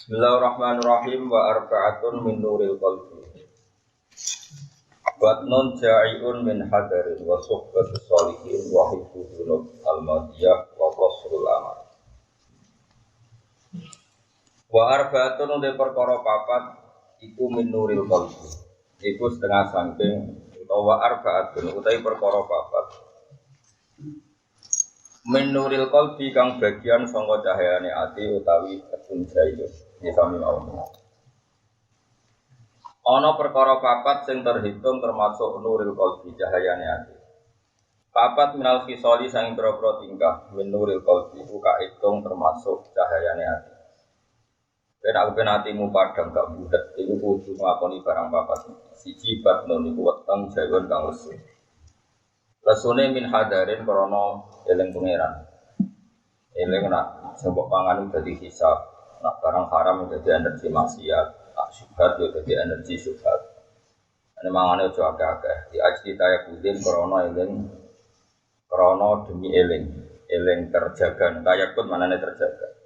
Bismillahirrahmanirrahim wa arba'atun min nuril qalbi. Batnun ja'iun min hadarin wa suhbatus sholihin wa hibbu dzunub al-madiyah wa qasrul amal. Wa arba'atun de perkara papat iku min nuril qalbi. Iku setengah saking utawa arba'atun utawi perkara papat. Min nuril qalbi kang bagian saka cahayane ati utawi ketun jaiyun. Disami mawon. Ana perkara papat sing terhitung termasuk nuril qalbi cahayane ati. Papat minal khisali sing pro-pro tingkah min nuril qalbi ku kaitung termasuk cahayane ati. Ben atimu padhang gak budet iku kudu nglakoni barang papat. Siji batnon iku weteng jayon kang lesu. Lesune min hadarin krana eling pangeran. Eling nak sebab pangan dadi hisab. Nak barang haram jadi energi maksiat, nak syubhat jadi energi syubhat. Ini mangane aja akeh-akeh. Di ajli tayakudin krana eling krana demi eling terjaga. Tayakud manane terjaga.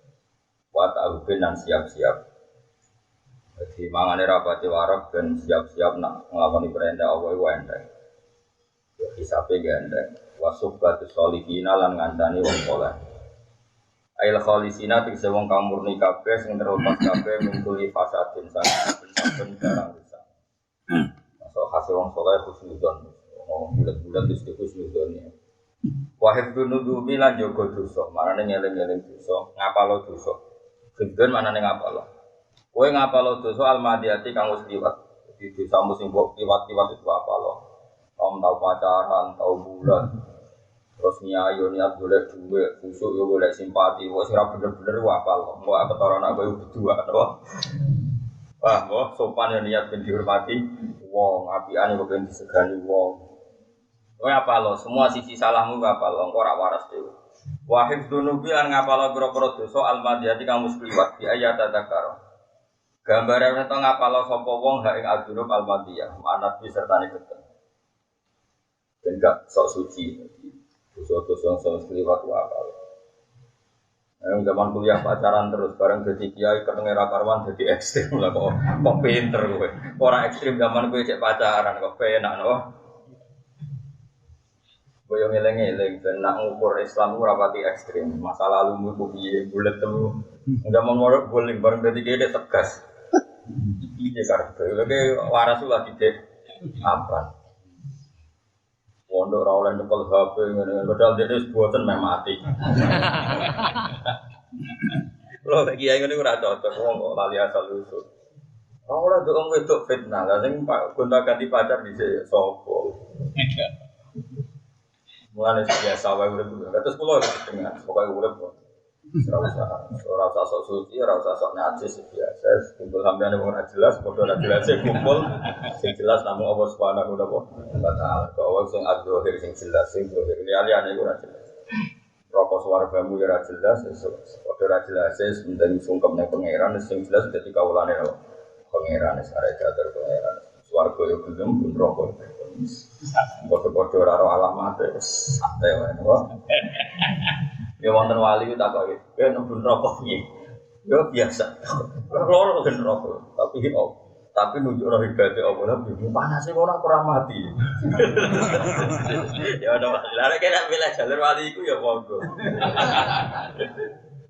Wa ta'ubin dan siap-siap. Jadi mangane rapati warak dan siap-siap nak nglakoni perintah Allah iku enteng. Hisabe gendeng. Wa suhbatus sholihin lan ngancani wong saleh. Ail khalisina tegese wong kang murni kabeh sing terlepas kabeh mingkuli fasadin saben barang rusak. Masuk hasil wong saleh husnudzon. Bulat-bulat wis husnudzon ya. Wa hifdzun nudubi lan jaga dosa, manane ngeling-eling dosa, ngapalo dosa. Hifdzun manane ngapalo. Kowe ngapalo dosa almadiyati kang wis liwat. Dadi dosamu sing mbok liwat-liwat itu apalo. Om tau pacaran, tau bulan. Terus niayo niat golek duit, khusuk yo golek simpati, wis ora bener-bener apal. Mbok ketara anak kowe berdua to. Wah, mbok sopan yo niat ben dihormati wong, apikane kok ben disegani wong. Kowe apal semua sisi salahmu apal, engko ora waras dhewe. Wa hifdzunubi lan ngapal pira-pira dosa almadiyati kang mesti liwat di ayat tadzakar. Gambare nek ngapal sapa wong hak ing adzunub almadiyah, manat sertane keteng. Ben gak sok suci. Dosa-dosa yang sama sekali waktu akal. Yang zaman kuliah pacaran terus bareng jadi kiai ketemu rakarwan jadi ekstrim lah kok pinter gue. Orang ekstrim zaman gue cek pacaran kok penak loh. Gue yang ngeleng-ngeleng dan nak ngukur Islam gue rapati ekstrim. Masa lalu gue biye bulat temu. Zaman mau boleh bareng jadi kiai tegas. Iya karena lagi waras lagi dek apa? Pondok ora oleh nyekel HP ngene padahal dene buatan meh mati. Lho kiai ngene ora cocok wong kok lali asal usul. Ora oleh ndok wong wedok fitnah, lha sing gonta-ganti pacar dhisik sapa. Mulane biasa wae urip. Terus kula dengan pokoke urip kok. Ora usah sok suci, ora usah sok najis biasa. Kumpul sampeyan wong ora jelas, padha ora jelas kumpul. Sing jelas namung Allah Subhanahu wa taala. Kok wong sing adzahir sing jelas sing zahir liyane ora jelas. Rokok swargamu ya ora jelas, padha ora jelas penting sungkem ning pangeran sing jelas dadi kawulane pangeran arek jater pangeran. Swarga yo gelem pun rokok. Padha-padha ora ro alamate santai wae kok. Ya wonten wali ku takoki, "Ben mbun rokok piye?" Ya biasa. Loro ben rokok, tapi nunjukno hibate apa lha bingung panase kok ora kurang mati. Ya ono lare kena bela jalur wali iku ya monggo.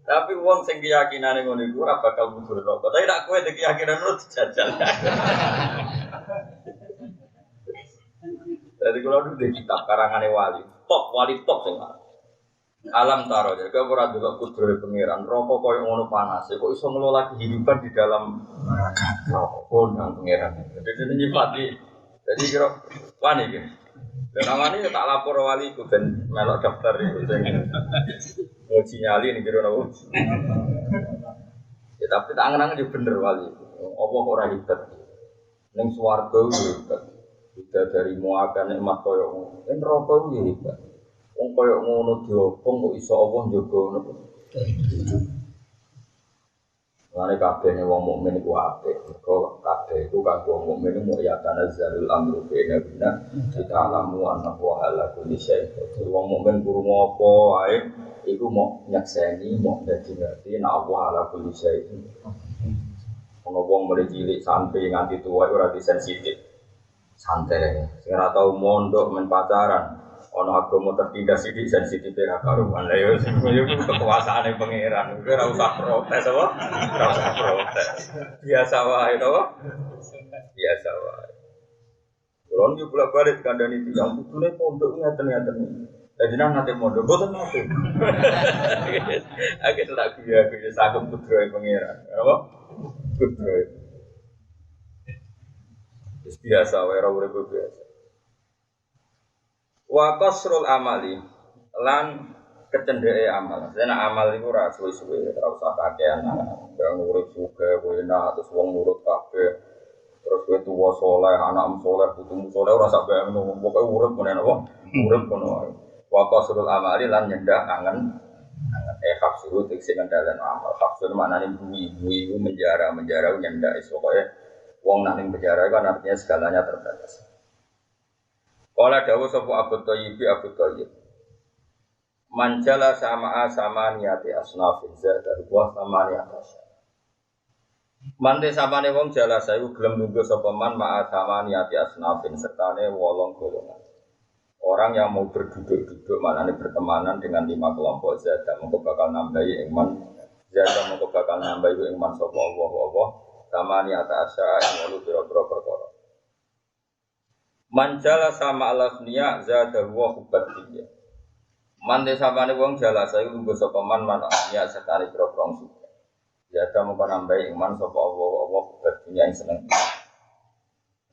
Tapi wong sing keyakinane ngono iku ora bakal mbun rokok. Tapi nek kowe ndek keyakinan lu dijajal. Jadi kalau dulu di kitab karangane wali top sing alam taro jadi kau ora delok kudrohe pangeran rokok koyo ngono panas kok iso ngelola kehidupan di dalam rokok kondang pangeran jadi nyipati jadi kira wani iki dan namane tak lapor wali ku ben melok daftar iku sing ngoci nyali ning kira nopo ya tapi tak angen-angen yo bener wali apa ora hebat ning swarga yo hebat dari muakan nikmat koyo ngono rokok yo hebat. Wong koyo ngono diopong kok iso Allah njogo ngono. Mane kabeh wong mukmin iku apik. Mergo kabeh iku kanggo wong mukmin mu ya tanazzalul amru baina kita alamu anna wa ala kulli syai'in. Wong mukmin krungu apa wae iku mau nyakseni, mau dadi ngerti nek Allah ala kulli syai'in. Ono wong mulai cilik sampai nganti tua ora sensitif. Santai. Sing ora tau mondok men pacaran. Ono agama tertindas iki sensitif ra karuan. Lah yo sing kekuasaane pangeran. Kowe ora usah protes apa? Ora usah protes. Biasa wae to. Biasa wae. Kulon yo bolak-balik kandhani tiyang kudune pondok ngaten-ngaten. Dadi nang nate pondok boten nate. Aku tak biya sagem putra pangeran. Apa? Putra. Biasa wae ora urip biasa. Wa qasrul amali lan kecendeke amal. Dene amal iku ora suwe-suwe, ora usah kakean. Wong urip suge, kowe enak terus wong nurut kabeh. Terus kowe tuwa saleh, anakmu saleh, putumu saleh ora sak bayang ngono. Pokoke urip ngene apa? Urip ngono wae. Wa qasrul amali lan nyendak angen hafsu tekse ngendalen amal. Hafsu maknane bui-bui menjara nyendak pokoke wong nang ning penjara kan artinya segalanya terbatas. Kala dawuh sapa Abu Thayyib Manjala sama niati asnafin zada wa sama niati asnaf. Mante samane wong jala sayu gelem nunggu sapa man ma'a sama niati asnafin sertane 8 golongan. Orang yang mau berduduk-duduk maknane bertemanan dengan 5 kelompok zada mengko bakal nambahi iman. Zada mengko bakal nambahi iman sapa Allah sama niati asya ing wolu pira-pira perkara. Manjala sama alafniya zadahu wa hubbatiyya. Mante samane wong jala sayu lungguh sapa man manasnya sekali pro-prong suka. Zada mengko nambahi iman sapa Allah hubbatiyya ing seneng.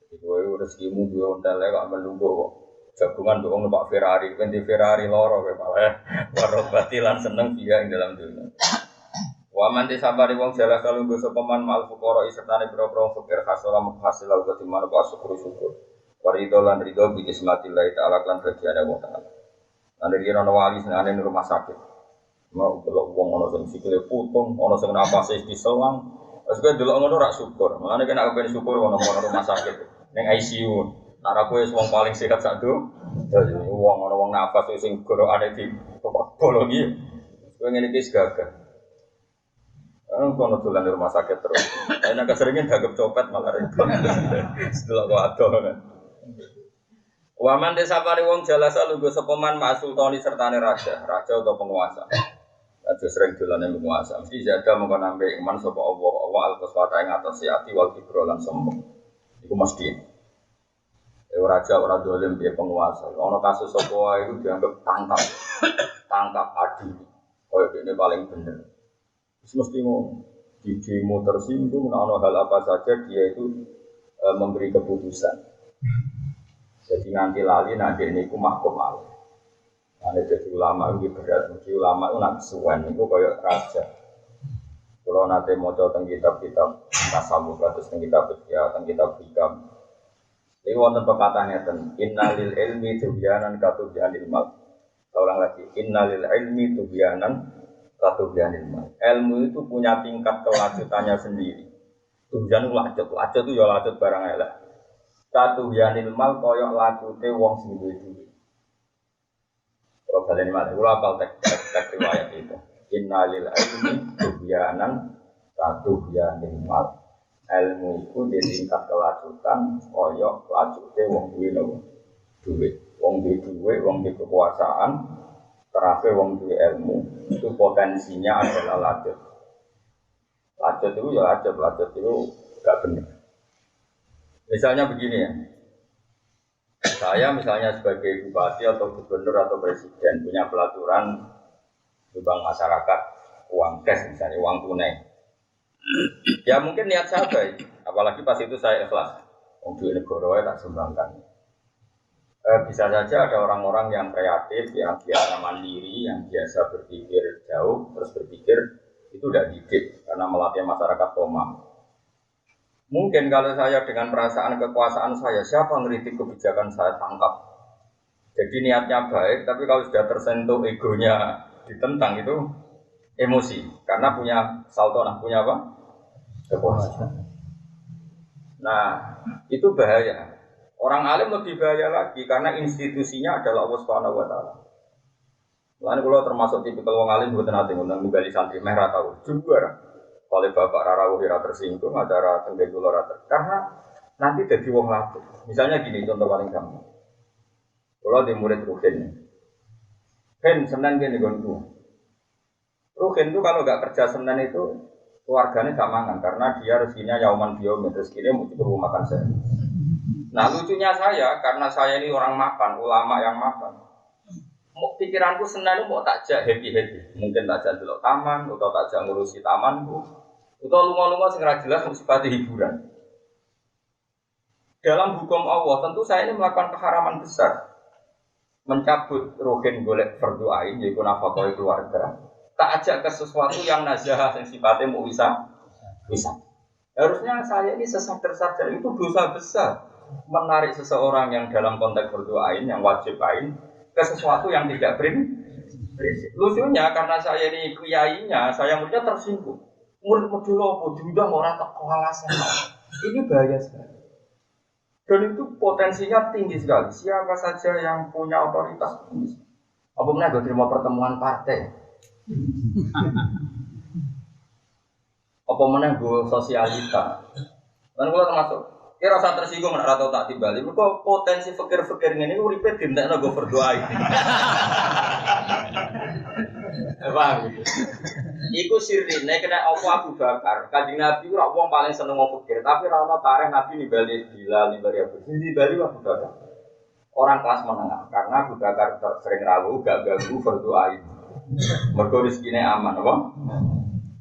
Jadi kowe rezekimu duwe ontel kok melungguh kok. Jagungan kok numpak Ferrari, di Ferrari loro kowe malah. Warok batilan seneng dia ing dalam dunia. Wa man tisabari wong jala kalungguh sapa man mal fuqara sertane pro-prong fakir hasil hasil uga dimana pas syukur. Warido lan rido bi ismatillah ta'ala lan bagiane wong tenan. Lan iki ana wali senane ning rumah sakit. Mau delok wong ana sing sikile putung, ana sing napase diselang. Wes kowe delok ngono rak syukur. Mulane kena kepen syukur ana rumah sakit ning ICU. Nek kowe wis wong paling sehat sak do. Dadi wong ana wong nafas sing gorokane di bolongi. Kowe ngene iki gagah. Kono dolan di rumah sakit terus. Enak keseringan dagep copet malah repot. Setelah kok adoh kan. Waman desa pari wong jalasa lungguh sapa man ma'sultani sertane raja atau penguasa. Raja sering dolane penguasa. Mesti jaga mengko nambe iman sapa Allah al-qaswata ing atas ati wal kibro lan sombong. Iku mesti. Raja ora dolim piye penguasa. Ana kasus sapa wae iku dianggap tangkap adil. Koyo dene paling bener. Wis mesti ngono. Di demo tersinggung ana hal apa saja dia itu memberi keputusan. Jadi nanti lali nanti ini ku mahkum al. Nanti jadi ulama itu berat, jadi ulama itu nak suwen itu kayak raja. Kalau nanti mau coba kitab-kitab tasawuf terus kitab fikih, kitab hikam. Ini wonten pepatahnya ten. Innalil ilmi tubyanan katubyanil mal. Ulang lagi. Innalil ilmi tubyanan katubyanil mal. Ilmu itu punya tingkat kelanjutannya sendiri. Tubyan itu lacet itu ya lacet barang elek. Satu yanil mal koyok lacute wong sing duwe. Kalau kalian malah ulah apal tek riwayat itu. Innalil ilmi tubyanan satu yanil mal. Ilmu itu di tingkat kelanjutan koyok lacute wong duwe. Wong duwe, wong duwe kekuasaan, terakhir wong duwe ilmu. Itu potensinya adalah lacet. Lacet itu ya lacet itu enggak benar. Misalnya begini ya, saya misalnya sebagai bupati atau gubernur atau presiden punya pelaturan bank masyarakat uang cash misalnya uang tunai. Ya mungkin niat saya baik, apalagi pas itu saya ikhlas. Untuk negara tak sumbangkan. Bisa saja ada orang-orang yang kreatif, yang biasa mandiri, yang biasa berpikir jauh, terus berpikir itu tidak didik karena melatih masyarakat tomah. Mungkin kalau saya dengan perasaan kekuasaan saya, siapa ngeritik kebijakan saya tangkap. Jadi niatnya baik, tapi kalau sudah tersentuh egonya ditentang itu emosi. Karena punya saltonah, punya apa? Kekuasaan. Nah, itu bahaya. Orang alim lebih bahaya lagi, karena institusinya adalah Allah Subhanahu Wa Taala. Lalu kalau termasuk tipikal orang alim, bukan nanti ngundang nunggali santri merah tahu juga. oleh bapak Rarawuh ora tersinggung, acara tenggen kula ora karena nanti jadi wong lapuk. Misalnya gini contoh paling gampang. Kalau di murid Ruhin, Senin gini gonku. Ruhin itu kalau nggak kerja Senin itu keluarganya gak mangan karena dia rezekinya yauman biomin, rezekinya mau cukup makan saya. Nah lucunya saya karena saya ini orang makan, ulama yang makan. Pikiranku Senin itu mau takjak happy, mungkin takjak delok taman, atau takjak ngurusi tamanku, atau lunga-lunga sing ra jelas sifate hiburan. Dalam hukum Allah tentu saya ini melakukan keharaman besar. Mencabut rohin golek fardu ain yaitu nafkah keluarga. Tak ajak ke sesuatu yang nazah yang sifatnya mau bisa. Harusnya saya ini sesadar-sadar itu dosa besar menarik seseorang yang dalam konteks fardu ain yang wajib ain ke sesuatu yang tidak prinsip. Lucunya karena saya ini kiainya, saya muridnya tersinggung. Murid modul diundang orang tak kewalasan. Ini bahaya sekali. Dan itu potensinya tinggi sekali. Siapa saja yang punya otoritas tinggi. Apa benar gue terima pertemuan partai? Apa mana gue sosialita? Dan gue termasuk. Kira rasa tersinggung nak atau tak tiba. Lalu kok potensi fikir-fikir ini uripe dintekno gue berdoa. Paham gitu. Iku sirine kena apa Abu Bakar. Kanjeng Nabi ora wong paling seneng wong fikir, tapi ora ono tarikh Nabi nimbali Bilal, nimbali Abu Abu Bakar. Orang kelas menengah karena Abu Bakar sering rawuh gak ganggu berdoa. Mergo rezekine aman, apa?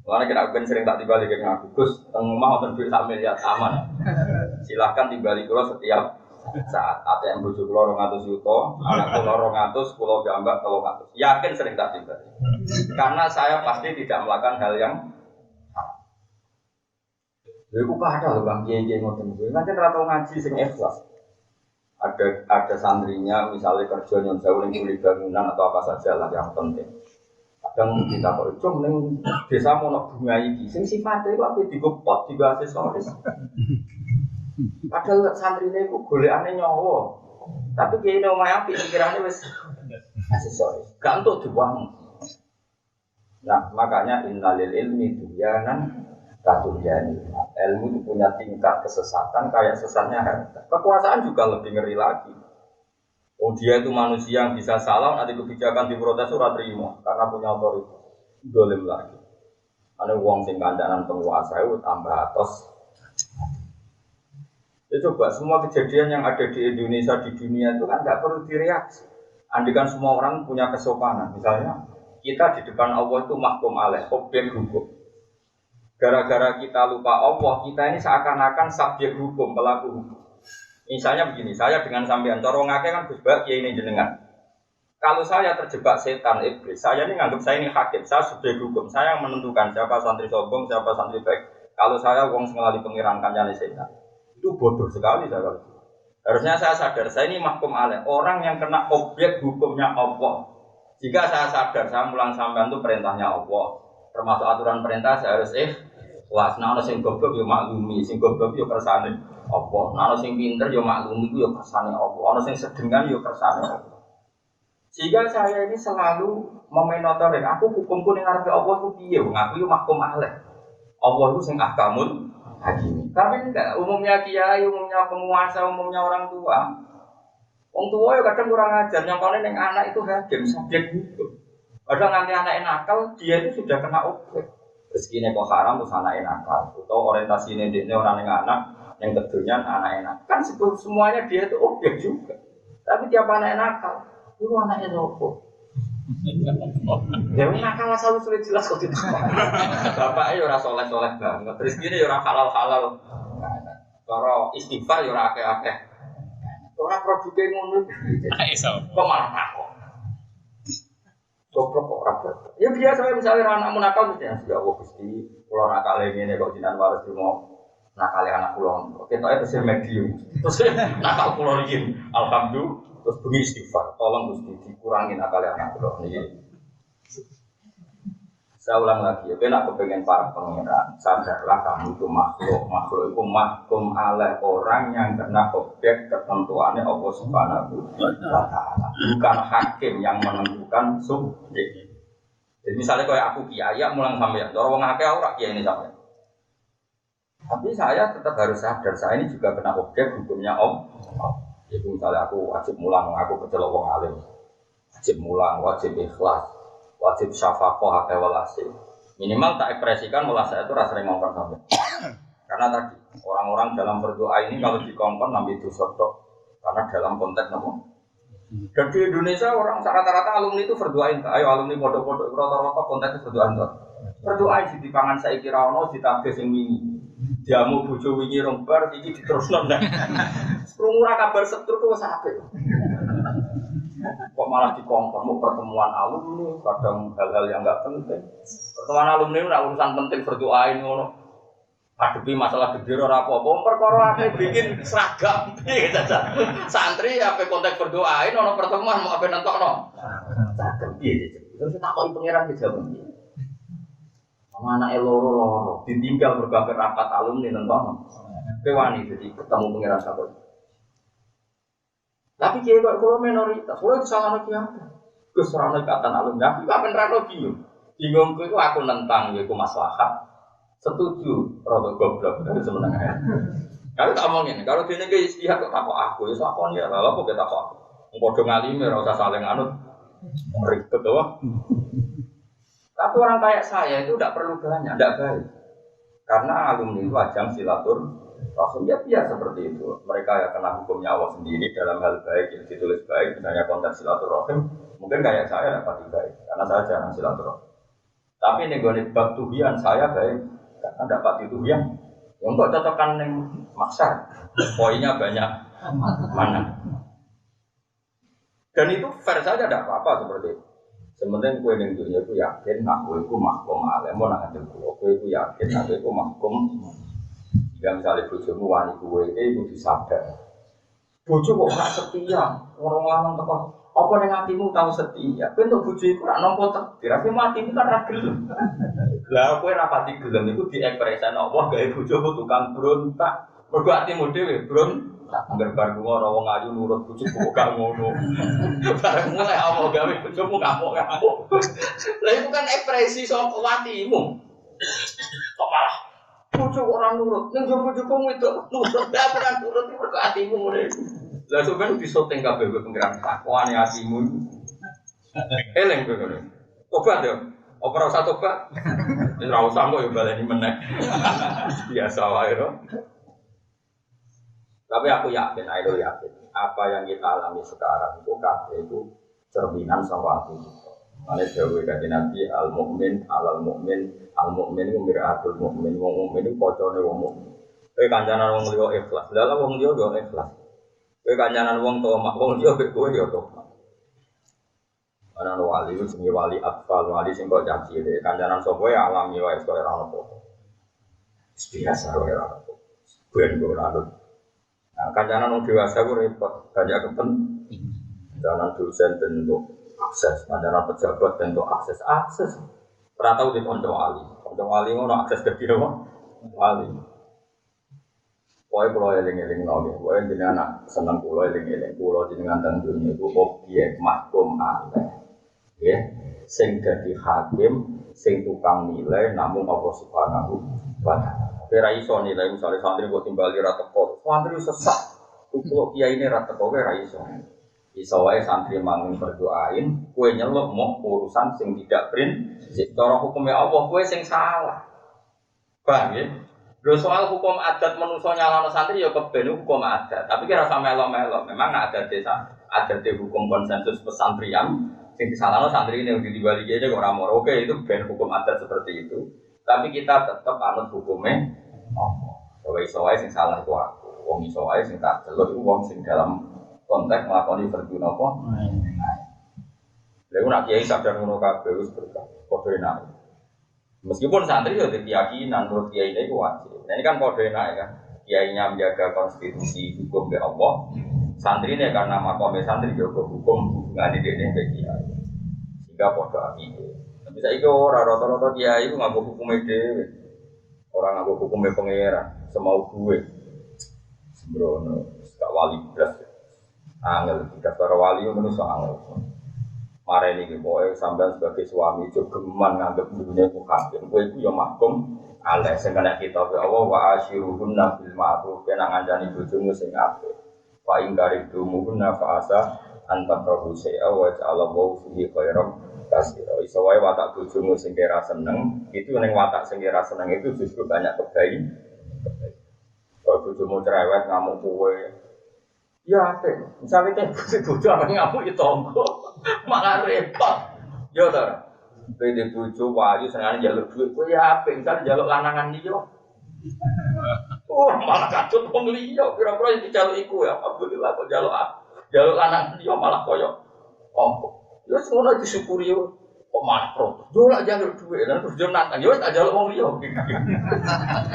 Karena kita ben sering tak timbali kene aku, Gus, teng omah wonten duit sak miliar aman. Silahkan timbali kula setiap saat ATM bojo kula 200 juta, anak kula 200, kula jambak 300. Yakin sering tak timbali. Karena saya pasti tidak melakukan hal yang lha iku kada lho Bang kiye-kiye ngoten kuwi. Pancen ra tau ngaji sing ikhlas. Ada santrinya misalnya kerja nyon sewu ning kulit bangunan atau apa saja lah yang penting. Kadang kita kok cung ning desa mono bunga iki sing sifate iku ape digopot digo aksesoris. Padahal santrine iku golekane nyawa. Tapi kiye nek omahe apik pikirane wis aksesoris. Gak entuk dibuang. Nah, makanya innalil ilmi duyanan katuryani. Ilmu itu punya tingkat kesesatan kayak sesatnya harta. Kekuasaan juga lebih ngeri lagi. Oh dia itu manusia yang bisa salah, nanti kebijakan diprotes ora terima karena punya otoritas. Dolim lagi. Ada uang sing kandanan penguasa itu tambah atas. Ya coba semua kejadian yang ada di Indonesia di dunia itu kan nggak perlu direaksi. Andikan semua orang punya kesopanan, misalnya kita di depan Allah itu mahkum alaih, objek hukum. Gara-gara kita lupa Allah, kita ini seakan-akan subjek hukum, pelaku hukum. Misalnya begini, saya dengan sampean, cara ngake kan Gus Bak ini jenengan. Kalau saya terjebak setan iblis, saya ini nganggap saya ini hakim, saya subjek hukum, saya yang menentukan siapa santri sombong, siapa santri baik. Kalau saya wong sengalali pengiran kancane setan, itu bodoh sekali saya kalau. Harusnya saya sadar, saya ini mahkum alaih, orang yang kena objek hukumnya Allah. Jika saya sadar, saya mulang sampean itu perintahnya Allah, termasuk aturan perintah saya harus ikhlas. Nah, sing goblok yo maklumi, sing goblok yo kersane Allah. Nah, sing pinter yo maklumi yo kersane Allah. Ana sing sedengan yo kersane Allah. Jika saya ini selalu memenotorik, aku hukumku ning ngarepe Allah ku piye? Wong aku yo mahkum alaih. Allah itu sing ahkamul hakim. Tapi enggak, umumnya kiai, umumnya penguasa, umumnya orang tua. Wong tua ya kadang kurang ajar, nyongkone ning anak itu hakim, subjek hukum. Padahal nanti anak nakal, dia itu sudah kena objek. Rezekine kok haram terus anak nakal. Atau orientasine dekne orang ning anak, yang kedonyan anak enak. Kan semuanya dia itu objek juga. Tapi tiap anak nakal, itu anaknya sopo. Ya nakal asal sulit jelas kok tidak. Bapaknya ya ora soleh-soleh banget. Rezekine ya ora halal-halal. Cara istighfar ya ora akeh-akeh. Orang produknya ngono. Kok malah takut. Goblok kok ora. Ya biasa misalnya anakmu nakal mesti ya Allah Gusti, kula nakal ngene kok jinan waris cuma nakal anak kula. Ketoke tesih medium. Terus nakal kula iki alhamdulillah terus bengi istighfar. Tolong Gusti dikurangi nakal anak kula niki. Saya ulang lagi, ya, nak kepengen para pengiran, sadarlah kamu itu makhluk itu mahkum alaih orang yang kena objek ketentuannya Allah Subhanahu wa Ta'ala, bukan hakim yang menentukan subjek. Jadi misalnya kalau aku kiai, mulang sampean, orang ngake ora kiai ini sampean. Tapi saya tetap harus sadar, saya ini juga kena objek hukumnya Om. Jadi misalnya aku wajib mulang, aku kecelok wong alim. Wajib mulang, wajib ikhlas, wajib syafaqah akeh welase. Minimal tak ekspresikan mulah saya itu rasanya ngongkon sampai. Karena tadi orang-orang dalam berdoa ini kalau dikongkon nambil itu sotok. Karena dalam konteks apa? Dan di Indonesia orang rata-rata alumni itu berdoain. Ayo alumni pondok-pondok rata-rata konteksnya berdoain. Berdoain di pangan saya kira ono di tabes yang ini. Jamu bojo wingi rong bar iki diterusno nek. Rumura kabar setruk ku wis apik. Kok malah dikongkon mau pertemuan alumni, kadang hal-hal yang enggak penting. Pertemuan alumni ora urusan penting berdoain ngono. Adepi masalah gede ora apa-apa, perkara akeh bikin seragam. Santri ape konteks berdoain ono pertemuan mau ape nentokno. Seragam piye terus takoki pangeran dijawab. Mana loro ditinggal berbagai rapat alumni nonton. Kewani jadi ketemu pengiran sahabat. Tapi dia kalau minoritas, kalau itu salah lagi apa? Keserangan ikatan alumni, tapi apa nerano bingung? Bingungku itu aku nentang, yaitu maslahat. Setuju, rada goblok dari sebenarnya. Kalau tak omongin, kalau dia nggak istihad kok takut aku, ya takut ya, lalu kok kita takut. Bodoh ngalim, rasa saling anut, ribet doang. Tapi orang kayak saya itu tidak perlu banyak, tidak baik. Karena alumni itu ajang silaturahim, ya biasa seperti itu. Mereka ya kena hukumnya Allah sendiri dalam hal baik yang ditulis baik, misalnya konteks silaturahim. Mungkin kayak saya dapat baik, karena saya jarang silaturahim. Tapi nih bab tuhian saya baik, karena dapat tuhian. Yang kok cocokkan yang maksar, poinnya banyak mana. Dan itu fair saja, tidak apa-apa seperti itu. Sementara kue yang dunia itu yakin, nak kue itu mahkum alim, mau nak hadir kue itu yakin, nak kue itu mahkum. Jika misalnya bojomu wani kue itu disadar. Bojo kok gak setia, orang lanang teko. Apa yang hatimu tahu setia? Bentuk bojo itu nak nompo takdir, tapi matimu kan ragil. Lah kue rapati gelem itu diekspresikan Allah gaya bojo tukang berontak. Mergo hatimu dhewe berontak. Angger bar lunga ora wong ayu nurut bojo kok gak ngono. Bareng mulai apa gawe bojomu ngamuk-ngamuk. Lah itu kan ekspresi saka atimu. Kok malah bojo ora nurut, ning bojomu itu nurut, ora nurut mergo atimu ngene. Lah sampeyan disoting kabeh kok pengiran takwane atimu. Eleng kowe ngene. Tobat yo. Apa ora usah tobat? Ora usah kok yo baleni meneh. Biasa wae lho. Tapi aku yakin, aku yakin apa yang kita alami sekarang itu kabeh itu cerminan sama hati kita. Mane dawuh kanjeng Nabi al-mukmin al-mukmin itu miratul mukmin, wong mukmin itu kocone wong mukmin. Kowe kancanan wong liya ikhlas, lha wong liya yo ikhlas. Kowe kancanan wong tomak, wong liya mek kowe yo tomak. Ana wali sing wali atfal, wali sing kok janji dhewe kancanan sapa ya alami wae kok ora ono. Biasa wae ora ono. Ben ora ono. Nah, kancanan orang dewasa itu repot, banyak kepentingan. Kancanan dosen bentuk akses, kancanan pejabat bentuk akses. Pernah tahu di konco wali itu akses ke dia apa? Wali. Pokoknya pulau eling-eling lagi, pokoknya jadi anak senang pulau eling-eling, pulau jenengan dan dunia itu objek mahkum aleh. Ya, sing jadi hakim, sing tukang nilai, namun Allah Subhanahu wa Ta'ala. Kira iso nilai misalnya santri buat timbali rata kok, santri sesat. Kalau kiai ini rata kok kira iso. Iso wae santri manggung berdoain, kue nyelok mau urusan sing tidak prinsip. Cara hukumnya Allah kue sing salah. Paham ya? Lo soal hukum adat manusia nyalano santri ya keben hukum adat. Tapi kira sama melo-melo. Memang ada desa, ada hukum konsensus pesantrian. Sing disalahno santri ini yang dibalik aja kok ramor. Oke itu ben hukum adat seperti itu. Tapi kita tetap anut hukumnya. Kalau iso wae sing salah itu aku. Wong iso wae sing tak delok iku wong sing dalam konteks nglakoni verdi napa. Lha ora kiai sadar ngono kabeh wis berkah. Padha enak. Meskipun santri yo keyakinan menurut kiai itu wajib. Nah ini kan padha enak kan. Kiainya menjaga konstitusi hukum ke Allah. Santri ini karena makomnya santri juga hukum nggak didene ke kiai. Sehingga padha apike. Bisa itu orang rata-rata kiai itu ngaku hukumnya dewe, orang ngaku hukumnya pangeran, semau gue, sembrono, gak wali belas, angel, tidak para wali itu manusia angel. mareni iki pokoke sampean sebagai suami juga geman nganggep dunia ku hakim kowe iku ya mahkum alaih sing kena kitab Allah wa asyiruhunna bil ma'ruf kena ngancani bojomu sing apik fa ing karidumuhunna fa asa antakrahu syai'a wa ja'alallahu fihi khairan katsira iso wae watak bojomu sing kira seneng itu ning watak sing kira seneng itu justru banyak kebaikan kalau bojomu cerewet ngamuk kowe ya, misalnya teh bojo apa ngamuk itu tonggo, malah repot. Yo tor, beda bojo wajib sengaja jaluk duit, kau ya apa? Misalnya jaluk lanangan dia, malah kacau pun dia. Kira-kira itu jaluk iku ya, alhamdulillah kau jaluk lanangan dia malah koyok. Ya semua disyukuri yo, kok malah pro. Jual jaluk duit dan terus jam nantang, yo tak jaluk orang dia.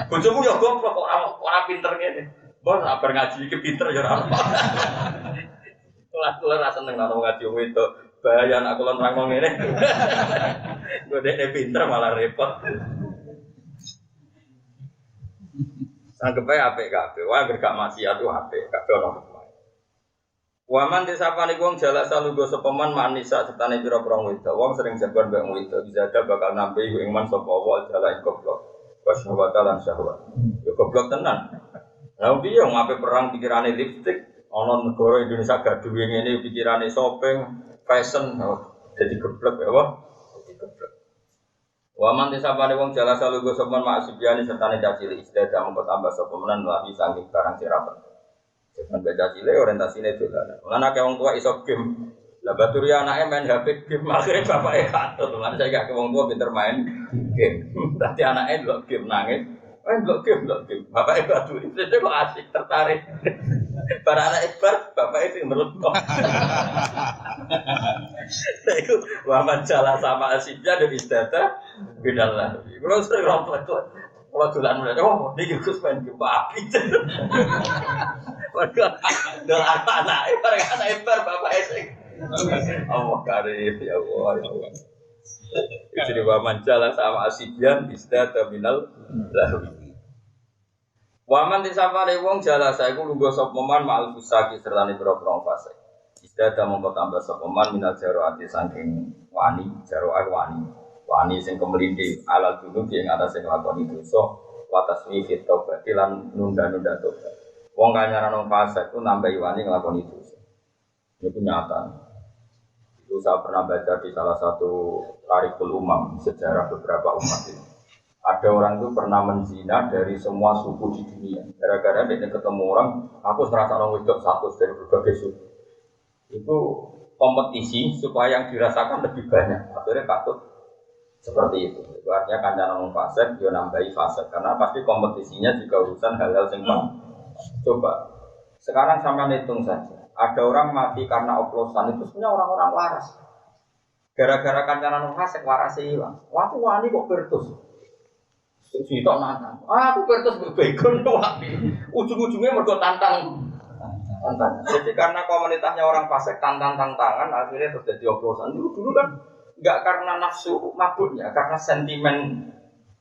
Bojomu ya goblok orang pinter gini. Bos apa ngaji iki pinter ya ora apa. Kula rasa seneng nang ngaji wong itu. Bahaya nek kula nerang ngene. Godene pinter malah repot. Sanggep ae apik kabeh. Wah gak maksiat ku apik, kabeh ono. Waman disapane wong jalak salunggo sepeman manisa setane pira-pira wedok. Wong sering jagoan mbek wedok bisa ada bakal nampi ing man sapa wa jalak goblok. Wasyawata lan syahwat. Yo goblok tenan. Lah piye ngape perang pikirane lipstik, ana negara Indonesia gaduh ngene pikirane shopping, fashion, dadi geblek ya wae. Dadi geblek. Wa man disapane wong jala salunggo semen maksibiane sertane cacile istiadah mengko tambah sapa menan lagi saking barang sirapen. Semen baca cilik orientasine dolan. Lan akeh wong tua iso game. Lah baturi anake main HP game akhire bapake katut. Lan saiki akeh wong tua pinter main game. Dadi anake ndelok game nangis. Enggak game. Bapak batu itu kok asik tertarik. Para anak Iqbal, bapak itu merutok. Nah itu waman jala sama asibnya dan istata bidalah. Kalau sering rompet tuh, kalau tulan mulai, oh ini Gus main game api. Warga doa anak Iqbal, bapak itu. Allah karim ya Allah. Jadi waman jala sama asibnya istata binal lahwi. Waman disapane wong jala saiku lungguh sapa man ma'al fusaki sertane pira-pira fase. Istada mongko tambah sapa man minal jaroati saking wani, jaroah wani. Wani sing kemelindi ala dulu ing atase nglakoni dosa wa taswifit tobat lan nunda-nunda tobat. Wong kanyaran nang fase ku nambahi wani nglakoni dosa. Itu nyata. Itu saya pernah baca di salah satu tarikul umam sejarah beberapa umat ini. Ada orang itu pernah menzina dari semua suku di dunia. Gara-gara dia ketemu orang, aku serasa orang wedok satu dari berbagai suku. Itu kompetisi supaya yang dirasakan lebih banyak. Akhirnya katut seperti itu. Itu artinya kancanan fasek, dia nambahi fasek. Karena pasti kompetisinya juga urusan hal-hal yang coba. Sekarang sampai hitung saja. Ada orang mati karena oplosan itu sebenarnya orang-orang waras. Gara-gara kancanan fasek warasnya hilang. Waktu wani kok bertus. Sitok nantang. Aku kertas berbekon ujung-ujungnya mergo tantang. Jadi karena komunitasnya orang fasik tantangan akhirnya terus jadi oplosan. Dulu kan nggak karena nafsu mabuknya, karena sentimen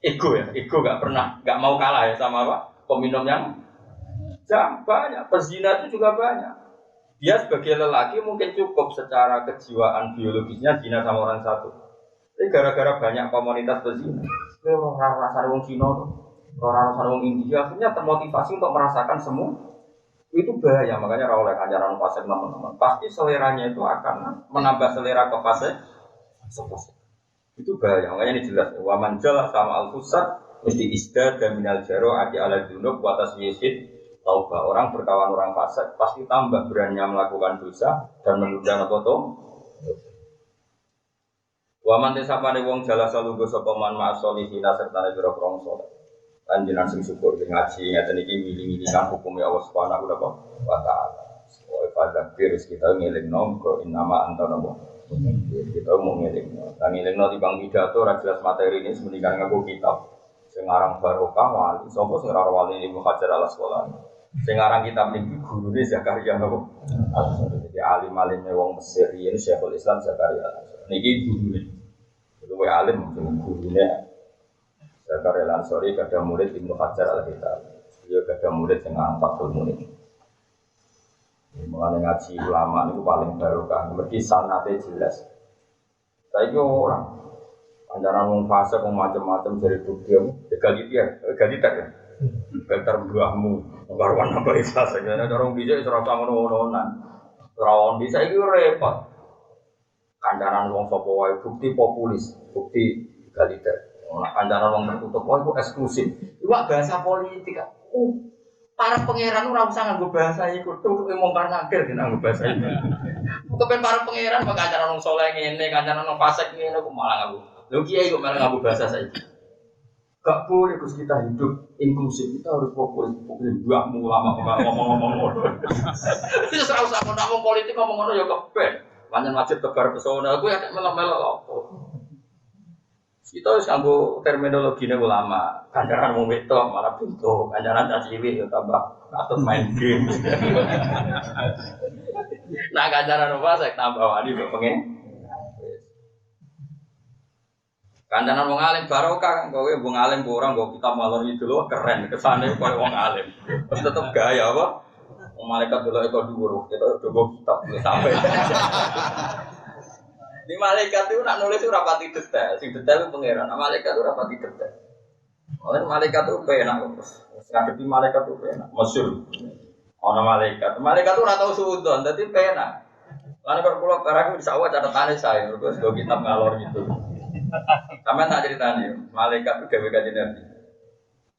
ego ya. Ego nggak mau kalah ya sama apa? Peminum yang banyak, pezina itu juga banyak. Dia sebagai lelaki mungkin cukup secara kejiwaan biologisnya zina sama orang satu. Tapi gara-gara banyak komunitas pezina, orang rasa wong Cina, orang rasa wong India, akhirnya termotivasi untuk merasakan semua. Itu bahaya, makanya oleh ajaran fasik teman-teman. Pasti seleranya itu akan menambah selera ke fasik. Itu bahaya, makanya ini jelas. Wa manjal sama al-fusat mesti isdad dan minal jaro adi ala junub watas yesid taubah. Orang berkawan orang fasik pasti tambah berani melakukan dosa dan menunda foto. Waman desapane wong jala salunggo sapa man ma'solihina sertane pira prong saleh. Panjenengan sing syukur sing ngaji ngaten iki mili-milikan hukume Allah Subhanahu wa taala. Wa fadzakir kita ngelingno kok innama anta nabo. Kita mau ngelingno. Lah ngelingno di bang pidato ora jelas materi ini semeninggal ngaku kitab. Sing aran barokah wali, sapa sing ora wali Ibnu Hajar Al-Asqalani. Sing aran kitab niki gurune Zakaria napa? Jadi alim-alime wong Mesir yen Syekhul Islam Zakaria. Niki gurune. Luwe alim gurune Zakaria Al-Ansari kada murid Ibnu Hajar Al-Kitab. Dia kada murid sing 40 murid. Mulane ngaji ulama niku paling barokah. Mergi sanate jelas. Saiki orang anjaran wong fase wong macam-macam dari bukti egaliter ya. Egaliter mbahmu karuan nambah ikhlas ya. Orang bisa ora ngono-ngononan. Ora bisa iki repot. Kandaran wong sapa wae bukti populis, bukti egaliter. Ora kandaran wong tertutup wae iku eksklusif. Iwak bahasa politik. Para pangeran ora usah nganggo bahasa iku, tutuke mongkar nakir nganggo bahasa iku. Kepen para pangeran kok kancaran wong saleh ngene, kancaran wong fasik ngene kok malah nganggo. Lho kiai kok malah nganggo bahasa saiki. Gak boleh Gus kita hidup inklusif, kita harus fokus mbakmu lama ngomong-ngomong ngono. Wis ora usah ngomong politik ngomong ngono ya kepen. Pancen wajib tebar pesona, aku ya melok-melok apa. Kita harus nganggo terminologine ulama. Kancaran wong wedok malah pintu, kancaran cilik ya tambah atau main game. Nah kancaran apa saya tambah wani kok pengen. Kancaran wong alim barokah kan kowe wong alim orang nggo kitab malon itu lho keren kesane koyo wong alim. Terus tetep gaya apa? Wong malaikat delok eko dhuwur, kita coba kitab sampai. Di malaikat itu nak nulis ora pati detail, sing detail itu pangeran. Malaikat itu ora pati detail. Oleh malaikat itu penak terus. Ngadepi malaikat itu penak, masyhur. Ana malaikat itu ora tau suudon, dadi penak. Lan kok kula barang bisa wae catetane saya, terus do kitab ngalor gitu. Sampeyan tak critani, malaikat itu gawe kanjeng Nabi.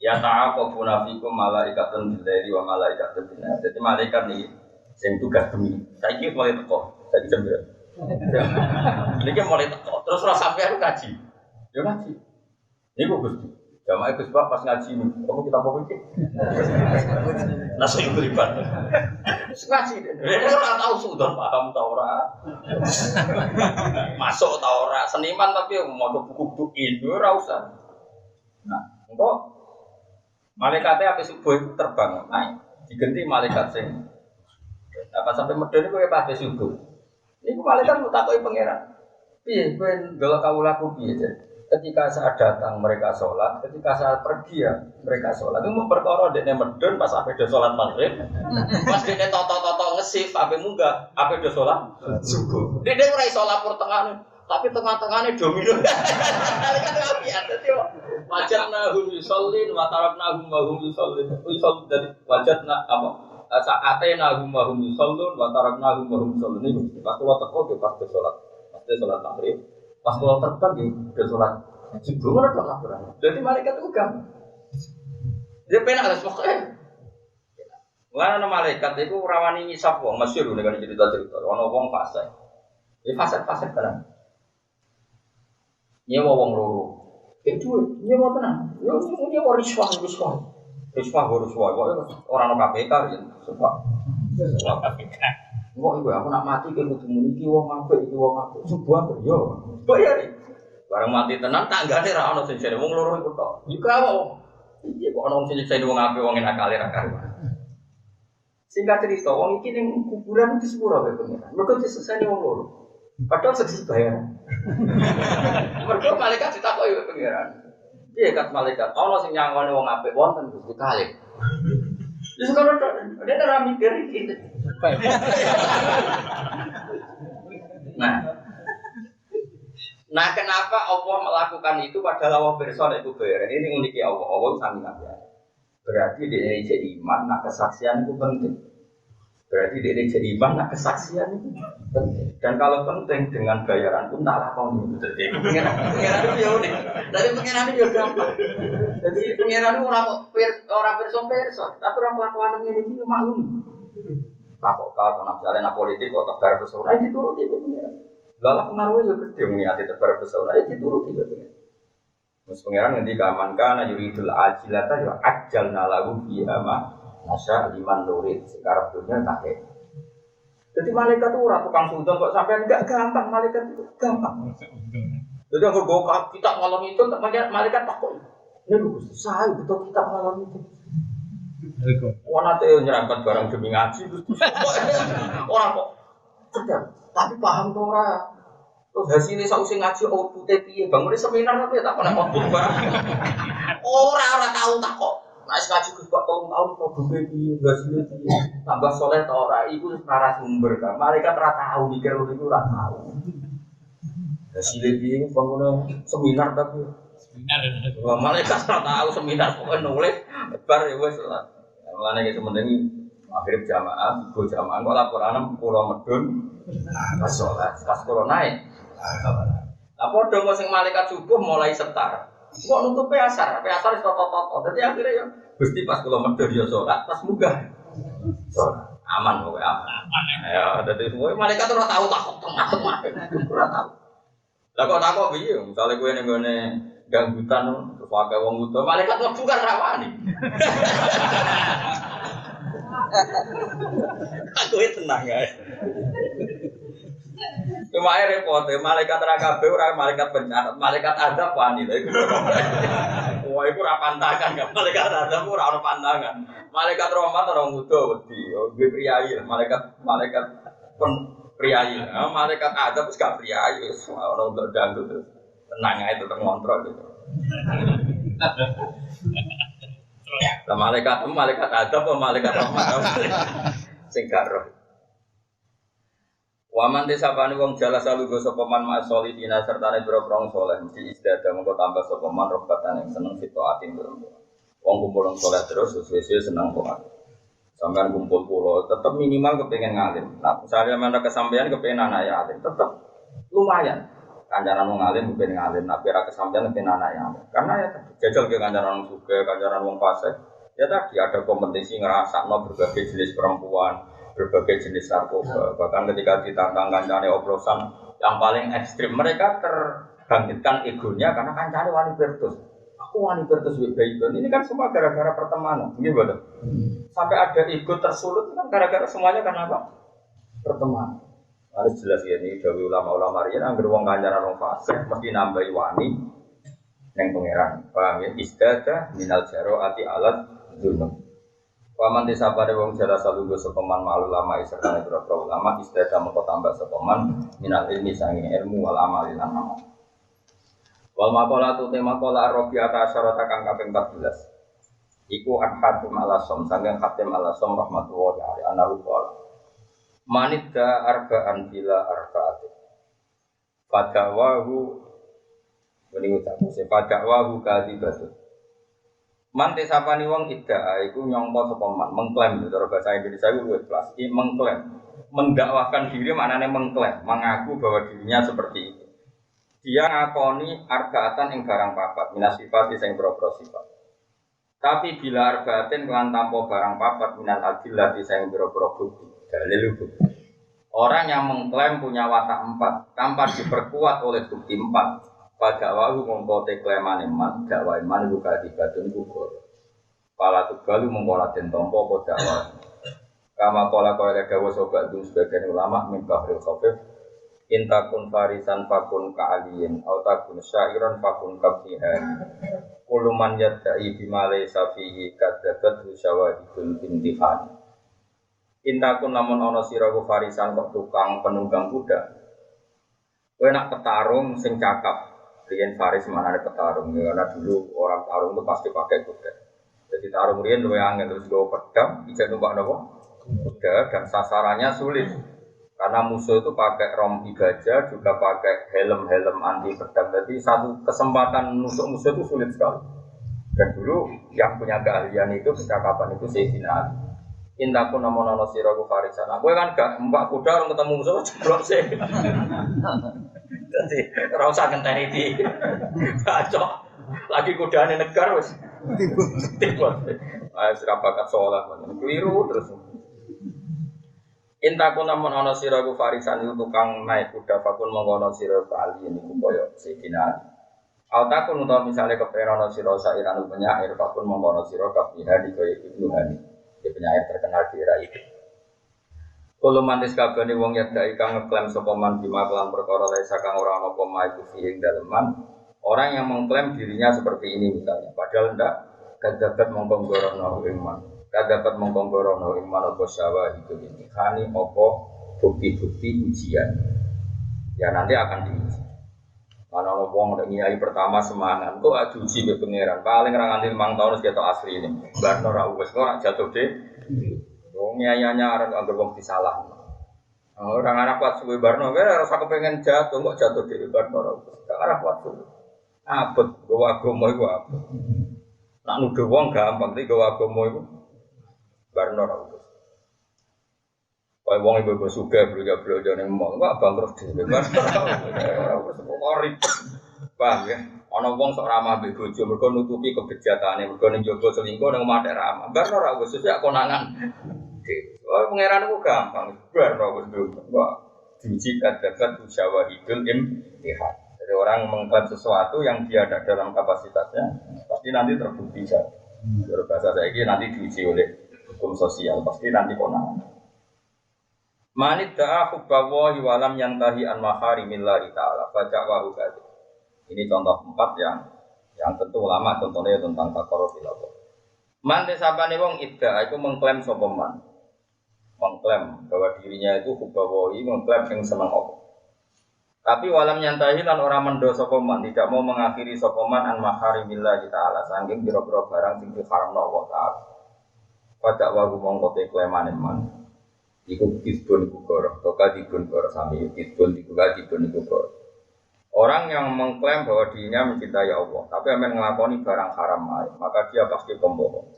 Ya ta'aqabuna fikum malaikatun billaili wa malaikatun bin-nahar. Dadi malaikat niki sing tugas bengi. Saiki mulai teko, saiki jam berapa? Niki mulai teko, terus ora sampe aku ngaji. Ya ngaji. Niku Gusti. Jamaah Gus Pak pas ngaji niku, apa kita apa iki? Nasi beribat. Ngaji. Ora tau sudah paham ta ora. Masuk ta ora, seniman tapi maca buku-buku ora usah. Nah, engko malaikatnya habis subuh itu terbang naik. Diganti malaikat sing apa sampai medeni kowe pas subuh. Niku malaikat mutakoki pangeran. Piye kowe ndelok kawulaku piye? Ketika saat datang mereka sholat, ketika saat pergi ya mereka sholat. Itu memperkara dekne medun pas ape do sholat maghrib, pas dekne toto ngesif ape munggah, ape do sholat subuh. Dekne ora iso lapor tengah, tapi tengah-tengahnya domino. Malaikat api ada tuh. Wajatna hum yusallin wa taraknahum wa hum yusallin. Usall dari wajatna apa? Saatena hum wa hum yusallun wa taraknahum wa hum yusallun. Ini pas kula teko ke pas sholat. Pas sholat maghrib. Pas kalau terbang dia sholat subuh mana dong laporan. Jadi malaikat itu gampang. Dia penak harus pokoknya. Karena malaikat itu rawani ngisap wong masyhur dengan cerita-cerita. Ono wong fase. Ini fase kan. Nyewa wong loro. Itu nyewa tenan. Yo nyewa riswah. Riswah. Orang KPK ya. Sebab KPK. Kok iku aku nak mati ke kudu muni iki wong apik sebuah yo bayar bareng mati tenan tanggane ra ono sing jare wong loro iku tok iki apa iki kok ono sing nyeksa wong apik wong enak kali ra karuan singkat cerita wong iki ning kuburan di sepuro wae pengen mergo disesani wong loro padahal sedih bayar mergo malaikat ditakoki wae pengiran piye kat malaikat ono sing nyangone wong apik wonten Gusti kali wis kono tok dia ora mikir iki. Nah, kenapa Allah melakukan itu padahal Allah bersama itu bayar? Ini uniknya Allah. Allah sangat nabi. Berarti di Indonesia iman, nah kesaksian itu penting. Berarti di Indonesia iman, nah kesaksian itu penting. Dan kalau penting dengan bayaran pun tak lakon itu. Jadi pengiran itu ya unik. Dari pengiran itu juga gampang. Jadi pengiran itu orang perso, tapi orang kelakuan ini maklum. Lapor kalau misalnya politik atau tebar pesona itu dituruti pengiran. Lalu pengaruhnya juga gede mengingat tebar pesona itu dituruti pengiran. Mas pengiran nanti keamankan yuridul ajilata ya ajalna lahu fiha ma nasya liman nurid sekarang dunia tak. Jadi malaikat itu orang tukang sultan kok sampai enggak gampang malaikat itu gampang. Jadi aku bawa kitab malam itu malaikat takut. Ini bagus, saya betul kitab malam itu. Wana teh nyerangkat barang demi ngaji orang kok cerdas, tapi paham tuh orang. Terus hasilnya sausi ngaji outputnya piye bangun seminar tapi tak pernah output barang. Orang tahu tak kok. Nah ngaji Gus Pak tahun produknya piye hasilnya piye tambah soleh tau ora. Iku narasumber kan. Malaikat ora tahu mikir itu ora tahu. Hasilnya piye bangun seminar tapi Seminar. wah malaikat ora tahu seminar pokoknya nulis bar ya wis lah. Mulane iki sementing maghrib jamaah, go jamaah kok laporan kula medun pas salat, pas kula naik. Lah padha kok sing malaikat subuh mulai setar. Kok nutupe asar wis tot-tot. Dadi akhire ya Gusti pas kula medun ya salat, pas munggah. Salat aman pokoknya aman. Ya dadi semua malaikat ora tahu takut ora tahu. Lah kok takok piye? Misale kowe ning gone ganggutan terus wae wong buta, malaikat mlebu kan rawani. Aku tenang ae. Cuma ae repot, malaikat ra kabeh ora malaikat pencatat, malaikat azab wani lha iku. Wah, iku ora pantangan kan, malaikat azab ora ono pantangan. Malaikat rahmat ora ngudo wedi, nggih priyayi, malaikat priyayi. Malaikat azab wis gak priyayi, wis ora untuk dangdut. Tenang ae tetep ngontrol gitu. Lah malaikat azab apa malaikat rahmat? Sing karo. Waman desapane wong jala salugo sapa man ma'solihina sertane boro-boro saleh mesti istiadah mengko tambah sapa man robatan yang seneng fitoatin boro. Wong kumpul saleh terus suwe-suwe seneng kok. Sampeyan kumpul pulau tetep minimal kepengin ngalim. Nah, misalnya mana kesampaian kepengin anak ya alim tetep lumayan. Kancaran wong alim kepengin ngalim, tapi ra kesampaian kepengin anak ya. Karena ya jajal ke kancaran wong sugih, kancaran wong fasik. Ya tadi ada kompetisi ngrasakno berbagai jenis perempuan, berbagai jenis narkoba. Bahkan ketika ditantang kancane oplosan yang paling ekstrim, mereka terbangkitkan egonya karena kancane wani bertus. Aku wani bertus baik-baik. Ini kan semua gara-gara pertemanan, gitu betul. Sampai ada ego tersulut kan gara-gara semuanya karena apa? Pertemanan. Harus jelas ya ini dari ulama-ulama riyen anggere wong kancaran wong fasik mesti nambahi wani ning pangeran. Paham ya? Istiadah minal jaroati alat dzunub. Paman disapare wong jala salugo sepeman mal ulama serta beberapa ulama istiadah mengko tambah sepeman minal ilmi sangi ilmu wal amal lan amal. Wal maqalatu tema qala ar-rabi'ata asyarata kang kaping 14. Iku Hatim al-Asam sanggeng Hatim al-Asam rahmatullahi alaihi anahu qala manidda arba'an bila arba'ati fadawahu mending ucapu fadawahu kadibatu. Mante sapani wong iddaa iku nyangka sapa man mengklaim cara bahasa Indonesia iku luwih kelas iki mengklaim mendakwahkan diri maknane mengklaim mengaku bahwa dirinya seperti itu dia ngakoni arbaatan ing barang papat minasifati sing propro sifat tapi bila arbaatin kelan tanpa barang papat minal adillah sing propro bukti dalil bukti orang yang mengklaim punya watak 4 tanpa diperkuat oleh bukti 4 pada waktu mengkote klaimane man, dakwa iman buka dibatun gugur. Pala tugalu mengkola den tompo apa dakwa. Kama kola kola dawa sobat dun sebagian ulama min bahril khafif. Intakun farisan fakun ka'aliyin, autakun syairan fakun kabdihan. Kuluman yadda'i bimale safihi kadzabat husyawahidul intihan. Intakun namun ono siraku farisan kok tukang penunggang kuda. Kowe nak petarung sing cakap. Rian Faris mana ada petarung ya, karena dulu orang tarung itu pasti pakai kuda. Jadi tarung Rian lumayan angin terus gue pedang, bisa numpak nopo kuda dan sasarannya sulit karena musuh itu pakai rompi gajah juga pakai helm anti pedang. Jadi satu kesempatan musuh itu sulit sekali. Dan dulu yang punya keahlian itu kecakapan itu Sayyidina Ali. Intaku namono siraku Farisan. Aku kan gak mbak kuda orang ketemu musuh jeblok sih. Jadi rasa ngenteni di bacok lagi kudane negar wis tiba. Ah sira bakat salat keliru terus. Intaku namun ana sira ku farisan itu tukang naik kuda fakun mongko sira kali niku koyo Sayyidina. Autakun utawa misale kepen ana sira sairan penyair fakun mongko sira kapihan iki koyo Ibnu Hani. Dia penyair terkenal di era itu. Kalau mantis kabeh wong yadai kang ngeklaim sapa man bima kelan perkara laisa kang ora ana apa maiku ing daleman orang yang mengklaim dirinya seperti ini misalnya padahal ndak kadzabat mongko ngorono iman kadzabat mongko ngorono iman apa syawa itu ini hani apa bukti-bukti ujian ya nanti akan diuji ana wong nek nyai pertama semangat kok ajuji be pangeran paling ra nganti 5 tahun wis ketok asli ini barno ra wis ora jatuh de wong nyayanya arep anggere wong disalah. Orang anak kuat suwe barno, kan rasa kepengen jatuh, kok jatuh di barno. Orang anak kuat suwe. Abet, gawa agama itu apa? Nak nuduh wong gampang, tapi gawa agama itu barno rabu. Kalau wong ibu suka beluja nih mau, nggak bangkrut di barno. Orang semua ribet, paham ya? Ono wong sok ramah mbek bojo, mergo nutupi kebejatane, mergo ning jogo selingkuh nang omah ramah. Barno ra wis sesuk konangan. Oh, pangeran itu gampang. Barno wis wah diuji kadakat syawahidul imtihan. Jadi orang mengklaim sesuatu yang dia ada dalam kapasitasnya, pasti nanti terbukti saja. Kalau bahasa saya ini nanti diuji oleh hukum sosial, pasti nanti konangan. Manid da'a hubbawahi walam yantahi an maharimillahi ta'ala faja'wahu kadhi. Ini contoh 4 yang tentu ulama contohnya tentang takarruf ila Allah. Man desabane wong idda itu mengklaim sapa man. Mengklaim bahwa dirinya itu hubbawahi, mengklaim yang seneng Allah. Tapi walam nyantahi lan ora mendo sapa man, tidak mau mengakhiri sapa man an maharimillahi ta'ala saking biro-biro barang sing diharamno Allah ta'ala. Pada wa mongko te klaimane man. Iku kisbun kugoro, toka dibun kugoro sami kisbun dibun kugoro. Orang yang mengklaim bahwa dirinya mencintai Allah, tapi akan ngelakoni barang haram, maka dia pasti pembohong.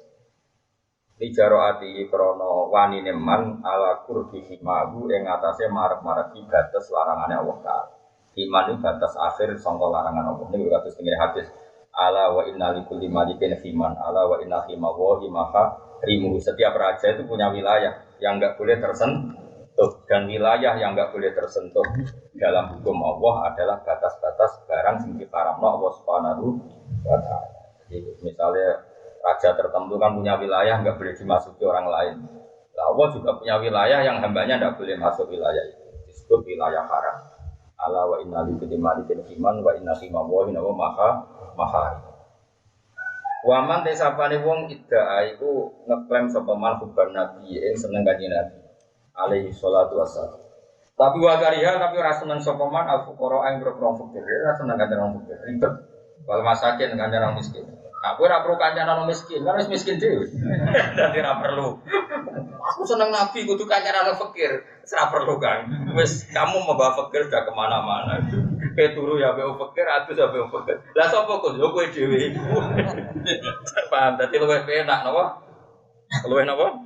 Lijaro ati krono wani neman ala kurbi himahu yang atasnya marek-mareki batas larangannya Allah Ta'ala. Iman itu batas akhir sangka larangan Allah. Ini juga terus tinggal hadis. Ala wa inna likulli malikin himan. Ala wa inna himawahi maha rimu. Setiap raja itu punya wilayah yang enggak boleh tersentuh. Dan wilayah yang enggak boleh tersentuh dalam hukum Allah adalah batas-batas barang yang diharamkan Allah Subhanahu wa Ta'ala. Jadi misalnya raja tertentu kan punya wilayah enggak boleh dimasuki orang lain. Nah, Allah juga punya wilayah yang hambanya enggak boleh masuk wilayah itu. Disebut wilayah haram. Ala wa inna likulli malikin himan wa inna himawahi maha. Wa man tesapane wong idda iku ngeklaim sapa man hubban nabi ing seneng kanjeng Nabi alaihi salatu wassalam. Tapi wakariha tapi ora seneng sapa man al-fuqara ing pro fakir, ora seneng kanjeng wong fakir. Ribet. Wal masakin kanjeng wong miskin. Aku ora perlu kanjeng wong miskin, kan wis miskin dhewe. Dadi ora perlu. Aku seneng Nabi kudu kanjeng wong fakir. Ora perlu kan. Wis kamu membawa fakir sudah kemana mana. Keturu ya be fakir, atus ya be fakir. Lah sapa kok yo kowe dhewe. Paham dadi luwih penak napa? Luwih napa?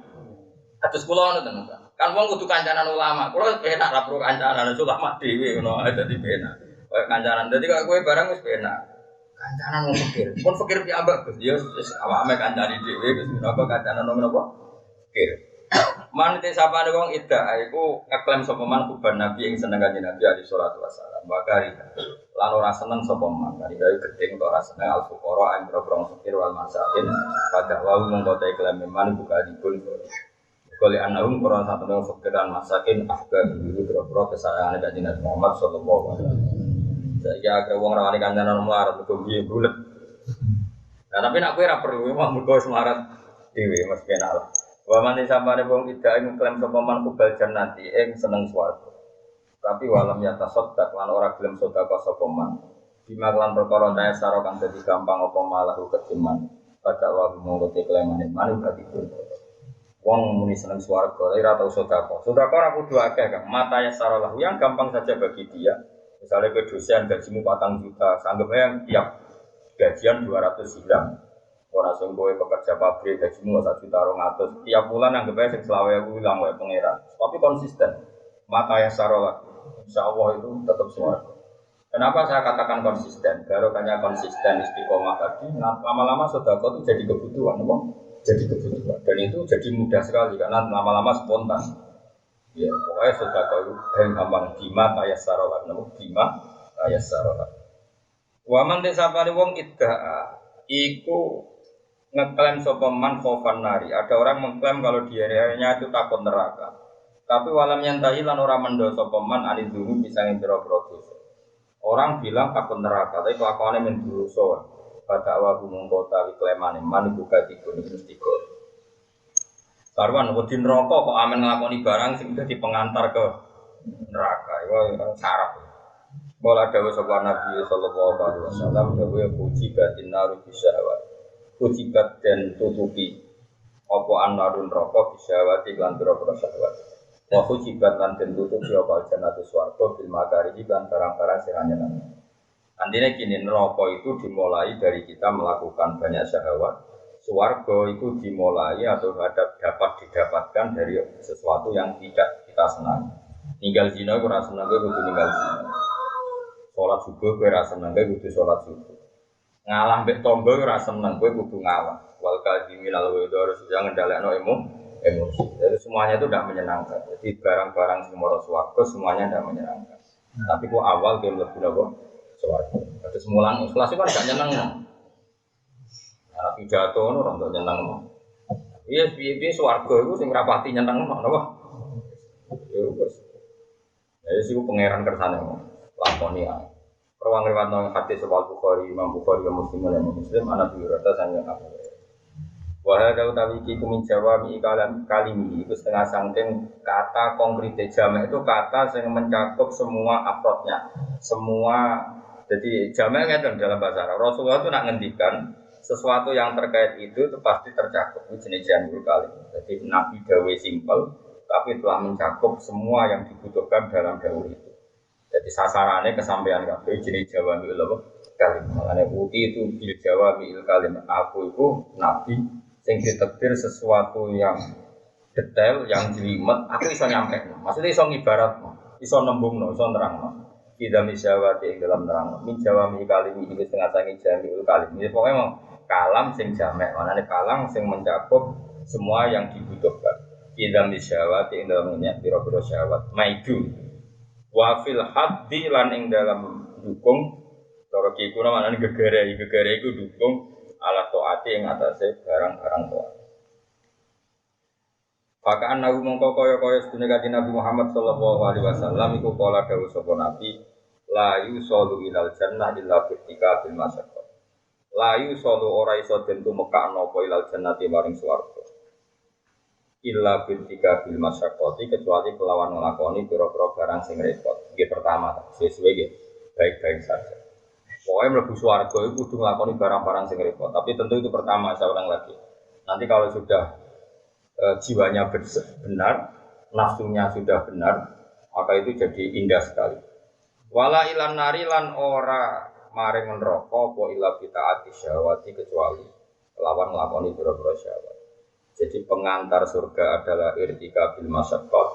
Atus kula ngono to. Kan wong kudu kancanan ulama. Kulo penak ra perlu kancanan ulama dhewe ngono ae dadi penak. Kayak kancanan. Dadi kok kowe barang wis penak. Kancanan wong fakir. Pun fakir piambak Gus. Ya wis awake kancani dhewe Gus. Menapa kancanan napa? Fakir. Man te sapane wong idda iku ngeklaim sapa man kuban nabi ing seneng kanjeng Nabi alaihi salatu wasallam. Bakari. Lan ora seneng sapa man. Kari gawe gedeng ora seneng al fuqara ing pro fakir wal masakin. Pada wau mongko te klaim man buka dipun. Kali anahum Quran satu dengan fikiran masakin ahbab itu berapa kesayangan dari Nabi Muhammad sallallahu alaihi wasallam. Saya kira wong rawani kancanan melarat mergo piye bulet. Nah tapi nak kowe ora perlu mah mergo semarat dhewe Mas penak lah. Wa man samane wong tidak ing klaim sapa man kubal jannati ing seneng swarga. Tapi walam ya tasaddaq lan ora gelem sedekah sapa man. Bima lan perkara daya saro kang dadi gampang apa malah ketiman. Pada wa monggo te klaimane man berarti wong muni seneng swarga, ora tau sedekah. Sedekah ora kudu akeh, Kang. Mata ya saralah yang gampang saja bagi dia. Misalnya ke dosen gajimu 4 juta, sanggep yang tiap gajian 200 silang. Ora sing kowe pekerja pabrik gajimu 1 juta 200, tiap bulan anggap ae sing 20.000 ilang wae pangeran. Tapi konsisten. Mata ya saralah. Insyaallah itu tetap swarga. Kenapa saya katakan konsisten? Barokahnya konsisten istiqomah tadi, lama-lama sedekah itu jadi kebutuhan, jadi kebutuhan dan itu jadi mudah sekali karena lama-lama spontan. Ya, pokoknya sudah tahu dan gampang bima kayak sarolat, namun bima kayak sarolat. Waman desapani wong idda, iku ngeklaim sopeman khofan nari. Ada orang mengklaim kalau dianya itu takut neraka. Tapi walam yantahi lan orang mendo sopeman anid dulu bisa ngintero dosa. Orang bilang takut neraka, tapi kelakuannya menduruso. Pada awal mengkota iklemane man buka dikun mustiko. Sarwan wedi neraka kok amen nglakoni barang sing dadi pengantar ke neraka. Iku sarap. Bola dawuh sapa Nabi sallallahu alaihi wasallam dawuh puji batin naru bisyawat. Puji dan tutupi apa anarun neraka bisyawat lan pira-pira syahwat. Wa hujibat lan den tutup ya apa jannatu swarga bil makarihi lan barang-barang sing anyen. Artinya gini, neraka itu dimulai dari kita melakukan banyak syahwat. Swarga itu dimulai atau dapat didapatkan dari sesuatu yang tidak kita senang. Ninggal zina itu rasa senang, gue kudu ninggal zina. Sholat subuh gue rasa senang, gue kudu sholat subuh. Ngalah mbek tonggo gue rasa senang, gue kudu ngalah. Wal kadhimin al ghaiza harus yang ngendhalekno emosi. Jadi semuanya itu tidak menyenangkan. Jadi barang-barang semua swarga semuanya tidak menyenangkan. Tapi kok awal dia mlebu napa? Swarga. Terus mulang ikhlas itu kan gak nyeneng. Anak pidato itu orang tak nyeneng. Iya, piye-piye swarga itu sing rapati nyeneng napa? Ya wis. Ya sik pangeran kersane lakoni ae. Rawang riwayat hadis sebal Bukhari, Imam Bukhari dan Muslim anak biurata sange apa. Wahai kau tahu iki kumin Jawa mi kalimi itu setengah sangking kata konkret jamak itu kata yang mencakup semua afrodnya, semua. Jadi jamak itu dalam bahasa Arab. Rasulullah itu nak ngendikan sesuatu yang terkait itu pasti tercakup. Ini jenis jamul kalim. Jadi Nabi dawe simpel, tapi telah mencakup semua yang dibutuhkan dalam dawe itu. Jadi sasarannya kesampaian kabeh jenis Jawa mi kalim. Makanya uti itu bil Jawa mi kalim. Aku itu Nabi yang ditakdir sesuatu yang detail, yang jelimet, aku iso nyampe. Maksudnya iso ngibarat, iso nembung, iso nerang. Tidak misyawati yang dalam nerang. Min Jawa mi kalim ini setengah sangi jamiul kalim. Ini pokoknya mau kalam sing jamek, maknanya kalam sing mencakup semua yang dibutuhkan. Tidak misyawati yang dalam minyak biro-biro syawat. Maidu. Wafil haddi lan ing dalam dukung. Cara kiku namanya gegere itu dukung. Alat to'ati yang atasnya barang-barang to'at. Fakaan nabi mongko kaya sedunia kaji Nabi Muhammad sallallahu alaihi wasallam iku kala dawuh sapa Nabi la yusallu ilal jannah illa birtika bil masyaqqah. La yusallu ora iso den tumekakno apa ilal jannati maring swarga. Illa birtika bil masyaqqati kecuali kelawan nglakoni pira-pira barang sing repot. Nggih pertama sesuai nggih baik-baik saja. Pokoknya mlebu swarga itu kudu nglakoni barang-barang sing repot. Tapi tentu itu pertama, saya ulang lagi. Nanti kalau sudah jiwanya benar, nafsunya sudah benar, maka itu jadi indah sekali. Wala ilan nari lan ora maring neraka apa ila bitaati syahwati kecuali lawan nglakoni pira-pira syahwat. Jadi pengantar surga adalah irtika bil masyaqqah,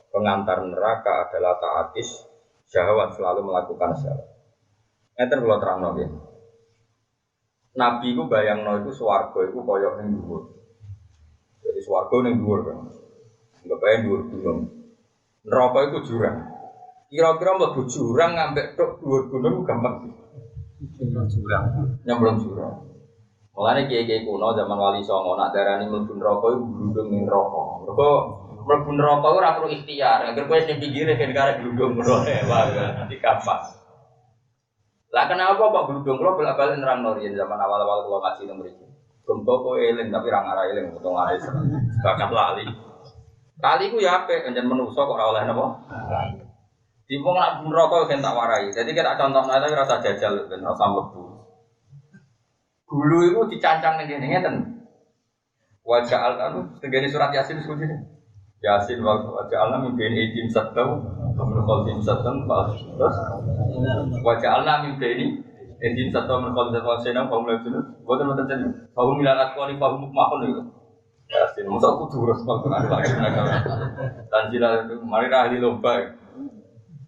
pengantar neraka adalah taatis syahwat, selalu melakukan syahwat. Ngeten kula terangno nggih. Nabi ku bayangno iku swarga iku kaya ning dhuwur. Jadi swarga ning dhuwur kan. Enggak bayang dhuwur gunung. Neraka iku jurang. Kira-kira mlebu jurang ngambek tok dhuwur gunung gampang. Nyemplung jurang. Mulane kiai-kiai kuno zaman Wali Songo nak darani mlebu neraka iku glundung ning neraka. Mergo mlebu neraka ora perlu ikhtiar. Angger kowe ning pinggire ben karek glundung ngono ae. Wah, nanti gampang. Lah kenapa kok gludung kula bolak-balik nerangno yen zaman awal-awal kula ngaji nang mriki. Gumpo kowe eling tapi ra ngarah eling utawa ngaris. Bakat lali. Kali ku ya apik njen menungso kok ora oleh napa? Dipun nak neraka ben tak warai. Dadi kita contohno tapi rasa jajal ben rasa mlebu. Gulu iku dicancang ning kene ngeten. Waja'al anu tegene surat Yasin suci. Yasin waja'alna min baini aydin sattau min khalfihim sattan terus waja'alna min baini aydin sattau min khalfihim sattan kaum lajun boten boten ten kaum milarat kali kaum makon itu Yasin mosok kudu terus Al-Qur'an lagi tanjila mari ra ahli lomba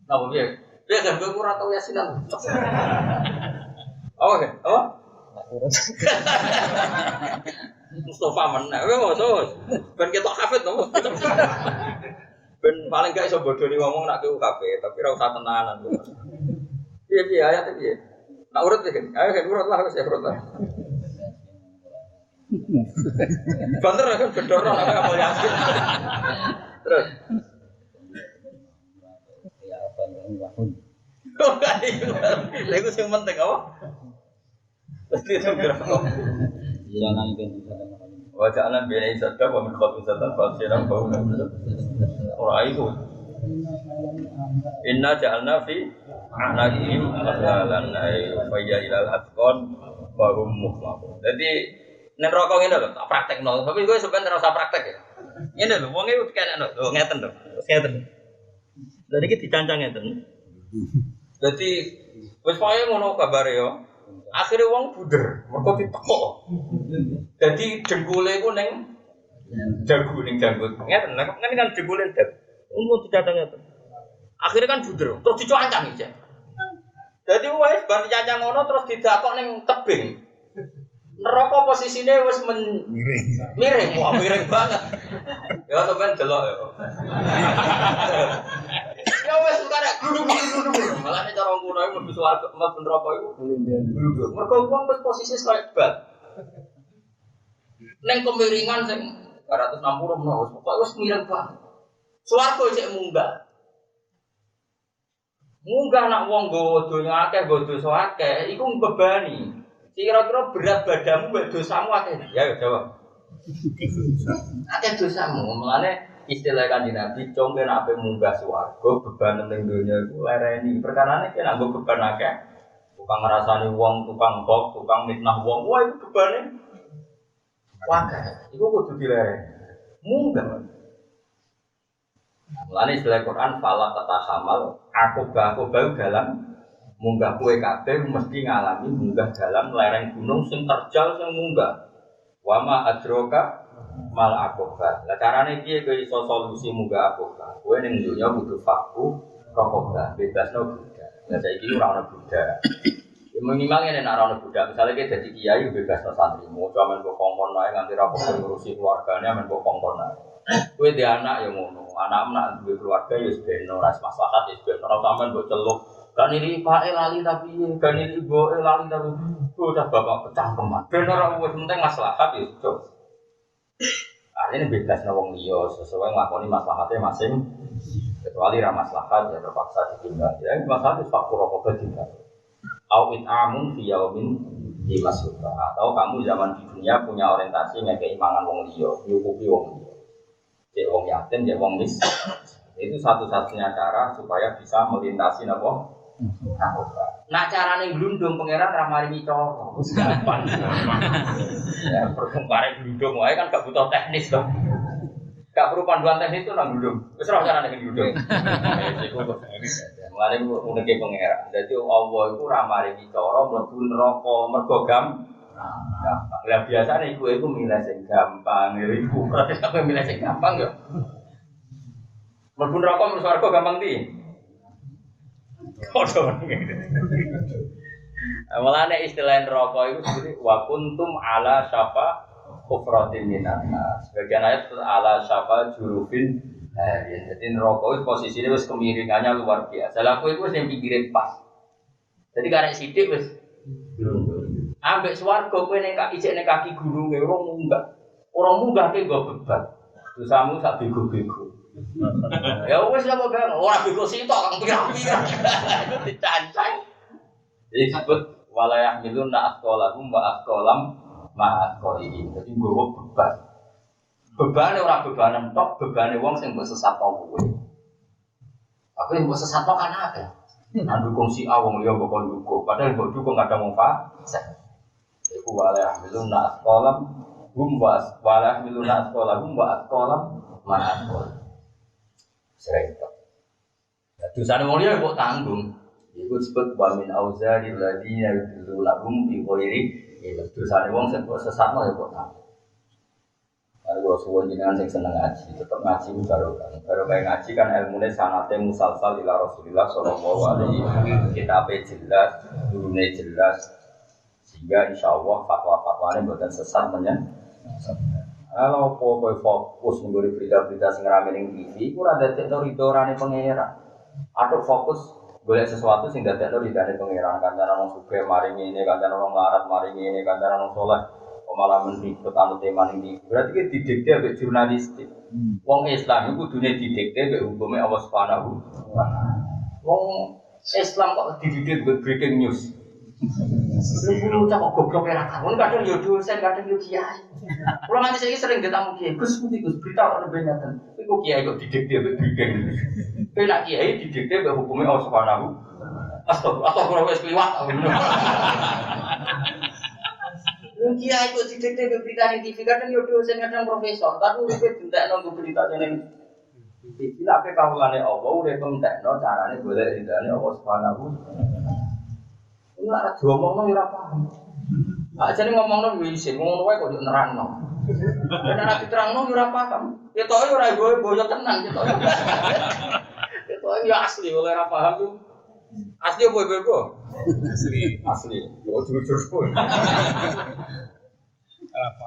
napa piye ya kan kowe ora tau Yasinan oke apa Mustafa meneh kowe mosok ben ketok hafid to ben paling gak iso bodoni ngomong nak ke UKP tapi ora usah tenanan piye ayat piye nak urut iki ayo kan urut lah wis ya urut lah banter kan bedoro nek apa Yasin terus ya apa ngawon lha iku sing penting apa pasti itu berapa jangan wajahnya biaya sadar, wamin khotbah sadar, falsiran bau orang itu. Inna ja'alna fi anaqihim aghlalan ay faya ilal atqan bahum mukhlaqun. Jadi nek rokok ngene lho, tak praktekno. Tapi kowe sampeyan ora usah praktek ya. Ngene lho, wong e kene lho, ngeten lho. Ngeten. Lha niki dicancang ngeten. Dadi wis wae ngono kabare yo. Akhire wong buder, mergo ditekok. Dadi jengkule iku ning jago ning janggut. Ngeten, kan jengkule dak. Umum dicancang ngeten. Akhire kan buder, terus dicancang iki. Dadi wis bar dicancang ngono terus didakok ning tebing. Neraka posisine wis miring. Wah, miring banget. Ya sampean delok ya. Ya wis karek gluduk. Malah nek cara ngono iku mlebu swarga, mlebu neraka iku gluduk. Mergo wong wis posisi kaya bal. Ning kemiringan sing 260 menawa wis pokoke wis miring banget. Swarga cek munggah. Munggah nak wong nggawa donya akeh, nggawa dosa akeh, iku mbebani. Kira-kira berat badanmu mbek dosamu akeh. Ya jawab. Akeh dosamu, mulane istilah Kanjeng Nabi congke nek ape munggah swarga beban ning donya iku lereni. Perkarane ki nek nggo beban akeh, tukang ngrasani wong, tukang hoax, tukang mitnah wong, wah iku bebane akeh. Iku kudu dilereni. Munggah. Mulane istilah Quran fala tatahamal aku bau dalam munggah kue kabeh mesti ngalami munggah dalam lereng gunung sing terjal sing munggah. Wa ma adroka mal aqaba. Lah carane piye kowe iso solusi munggah aqaba? Kowe ning dunya kudu faku rokobah, bebasno budak. Lah saiki ora ono budak. Ya minimal nek ora ono budak, misale kowe dadi kiai bebasno santrimu, cuma men kok kongkon ae nganti ra perlu ngurusi keluargane men kok kongkon ae. Kowe dhe anak ya ngono, anak nak duwe keluarga ya beno ras maslahat ya beno ora sampean mbok celuk. Kan ini pake lali tapi kan ini ibuke lali tapi udah bapak kecangkeman. Ben ora wis penting maslahat ya, Cuk. Artinya bebas wong liya sesuai nglakoni maslahatnya masing. Kecuali ra maslahat ya terpaksa ditinggal. Ya maslahat wis fakur apa ditinggal. Au it'amun fi yaumin dimasuka. Atau kamu zaman di dunia punya orientasi ngekei mangan wong liya, nyukupi wong liya. Cek wong yatim, cek wong miskin. Itu satu-satunya cara supaya bisa melintasi napa? Nah carane glundung pangeran ra maringi cara. Wis gampang. Ya perkembangan glundung wae kan gak butuh teknis to. Gak perlu panduan teknis itu nang glundung. Wis ora carane glundung. Iku kok teknis. Mulane uneke pangeran. Dadi Allah iku ra maringi cara mlebu neraka mergo gampang. Lah biasane iku milih sing gampang. Iku kok milih sing gampang ya. Mlebu neraka mlebu swarga gampang ndi? Kodho ngene. Mulane istilah neraka itu seperti wa kuntum ala syafa hufratin minan nas. Sebagian ayat ala syafa jurufin. Jadi neraka itu posisinya wis kemiringannya luar biasa. Lah kowe iku wis ning pinggire pas. Jadi karek sithik wis ambek swarga kowe ning kaki gununge ora munggah. Ora munggah ke nggo beban. Dosamu sak bego-bego. Ya wis lah kok ora bego sitok kang pirang-pirang. Itu dicancang. Disebut walayah milun asqalahum wa asqalam ma asqalihim. Dadi nggawa beban. Bebane ora bebanan tok, bebane wong sing mbok sesatno kowe. Aku yang mbok sesatno kan akeh. Nang dukung si A wong liya mbok kon dukung, padahal mbok dukung kadang wong fasik. Iku walayah milun asqalam hum wa walayah milun asqalahum wa asqalam ma asqalihim. Sering tak. Dosane wong liya kok tanggung. Iku disebut wa min auzaril ladina yudillunahum bi ghairi ilm. Dosane wong sing kok sesatno ya kok tanggung. Kalau suwun jenengan sing seneng ngaji, tetep ngaji ku barokah. Barokah ngaji kan ilmune sanate musalsal ila Rasulillah sallallahu alaihi wasallam. Kitabe jelas, gurune jelas. Sehingga insyaallah fatwa-fatwane mboten sesat menyang. Kalau kowe fokus nggone berita-berita sing rame ning TV, ku ora dadekno ridorane pangeran. Atau fokus golek sesuatu sing dadekno ridane pangeran, kancan wong sugih mari ngene, kancan wong larat mari ngene, kancan wong saleh malah mendikte anu tema ning. Berarti ki didikte ambek jurnalistik. Wong Islam iku kudune didikte ambek hukume Allah Subhanahu wa taala. Wong Islam kok didikte ambek breaking news. Lu cak goblok era kan kadang yo dosen kadang yo kiai. Kulo nganti saiki sering ditamu kiai, Gus pundi Gus berita kok nembe ngaten. Iku kiai kok didikte ambek breaking news. Kowe nak kiai didikte ambek hukume Allah Subhanahu. Astagfirullah wis kliwat. Kiai kok didikte berita di TV kadang yo dosen kadang profesor, tapi uripe bentek nang berita jeneng Bila ke kawulane Allah udah pentekno carane golek ridane Allah Subhanahu. Ini ora diomongno ora paham. Aja ning ngomongno wis ngono wae kok nerangno. Nek ora diterangno ora paham. Ketoke ora boyo tenan ketoke. Ketoke ya asli oleh ora paham tuh. Asli apa ibu? Asli. Yo jujur pun.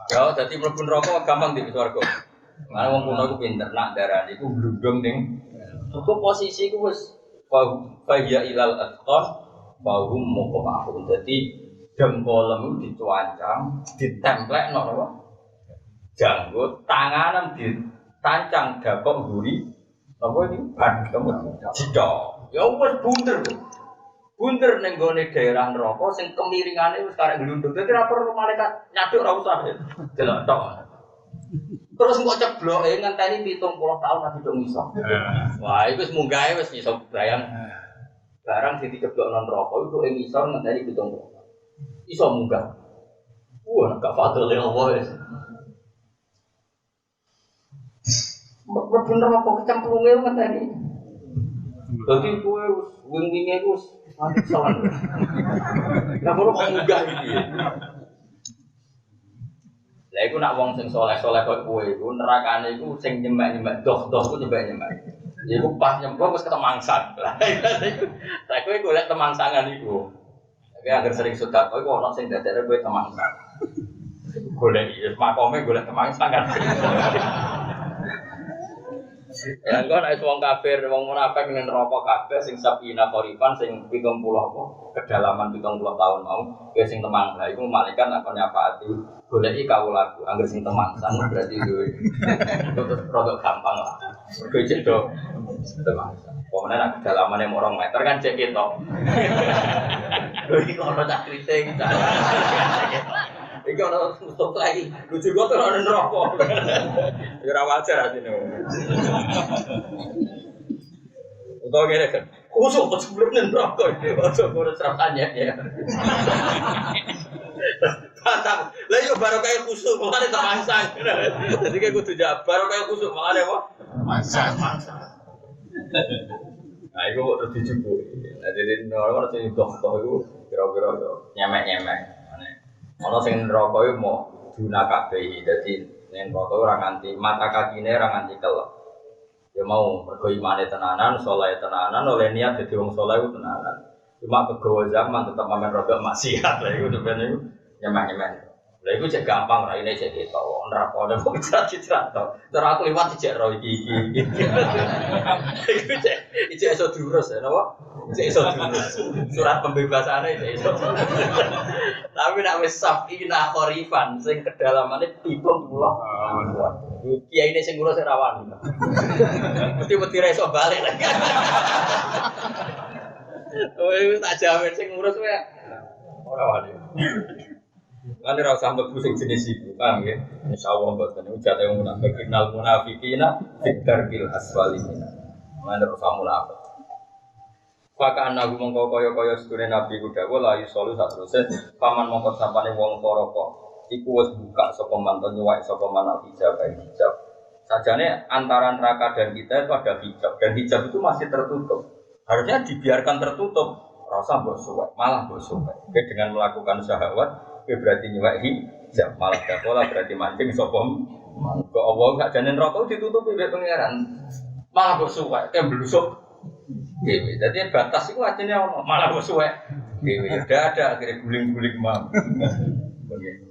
Ya dadi mlebu neraka gampang di swarga. Mana wong kuno iku pinter nak darane iku glundung ning iku posisi iku wis bahya ilal asqan bahum muqamahum. Dadi dengkolem dicuancang, ditemplekno apa? Janggut, tanganan ditancang dakok mburi. Apa iki? Bandem cedhak. Ya wis bunder. Bunder ning gone daerah neraka sing kemiringane wis karek glundung. Dadi ora perlu malaikat nyaduk ora usah. Delok tok. Terus kok cebloke ngenteni 70 tahun lagi dong iso. Wah, iku wis munggahe wis iso bayang. Barang sing diceblokno neraka iku ing iso ngenteni 70 tahun. Iso munggah. Wah, gak fadl Allah wis. Bener apa kecemplunge ngenteni. Dadi kowe wis wing-winge wis salah. Lah kok munggah iki. Lah iku nak wong sing saleh-saleh koyo kowe iku nerakane iku sing nyemek-nyemek doh-doh ku nyemek-nyemek. Iku pas nyemplung wis ketemangsan. Lah iku tak kowe golek temangsangan iku. Tapi agar sering sedekah iku ono sing dadekne kowe temangsan. Golek iki makome golek temangsangan. Ya engko nek wong kafir, wong munafik ning neraka kabeh sing sabina korifan sing 70 apa kedalaman 70 tahun mau, kowe sing temang. Lah iku malaikat akan nyafaati goleki kawulaku angger sing temangsan berarti duwe. Terus rodok gampang lah. Mergo cek do temangsan. Pokoknya nak kedalamane 2 meter kan cek ketok. Lho iki ono tak kriting. Iki ono stop lagi. Lucu kok ora neraka. Ya ora wajar asine. Utawa ngene kan. Kusuk kok sebelum neraka. Ojo ngono serapane ya. Mantap. Lah yo baru kaya kusuk makane temangsang. Dadi kayak kudu jawab baru kaya kusuk makane apa? Temangsang. Nah, iku kok terus dijupuki. Nah, dadi ora sing doh-doh iku kira-kira yo nyemek-nyemek. Ono sing neraka iku mau duna kabeh. Dadi ning neraka ora nganti mata kakine ora nganti kelep. Ya mau mergo imane tenanan, saleh tenanan, oleh niat dadi wong saleh ku tenanan. Cuma kegawa zaman tetep mamen rodok maksiat. Lah iku sebenarnya iku nyemek-nyemek. Lah iku cek gampang ra ini cek ketok. Neraka ono kok cicrat to. Cara aku liwat cek ro iki. Iku cek iso diurus ya napa? Cek iso diurus. Surat pembebasane cek iso. Tapi nek wis sabina korifan sing kedalamane 70 kiai ini sing ngurus ora wani. Mesti ra iso balik lagi. Oh, tak jamin sing ngurus wae ora wani. Kan ora usah mlebu sing jenis iku, paham nggih? Insyaallah mboten niku jate wong munafiqina fitarkil aswalina. Lan ora usah munafik. Maka anak mongko kaya sedune Nabi ku dawuh la yusollu satruse paman mongko sapane wong paraka iku wis buka sapa manton nyuwak sapa manal hijab. Sajane antara neraka dan kita itu ada hijab dan hijab itu masih tertutup. Harusnya dibiarkan tertutup, rasa mbok suwek, malah mbok suwek. Dengan melakukan syahwat, berarti nyuwek hijab, malah dakola berarti mancing sapa. Mangko Allah gak jane neraka ditutupi mbek pangeran. Malah mbok suwek, blusuk. Dewi, jadi batas itu artinya malah musuh dewi, udah ada akhirnya guling-guling mau.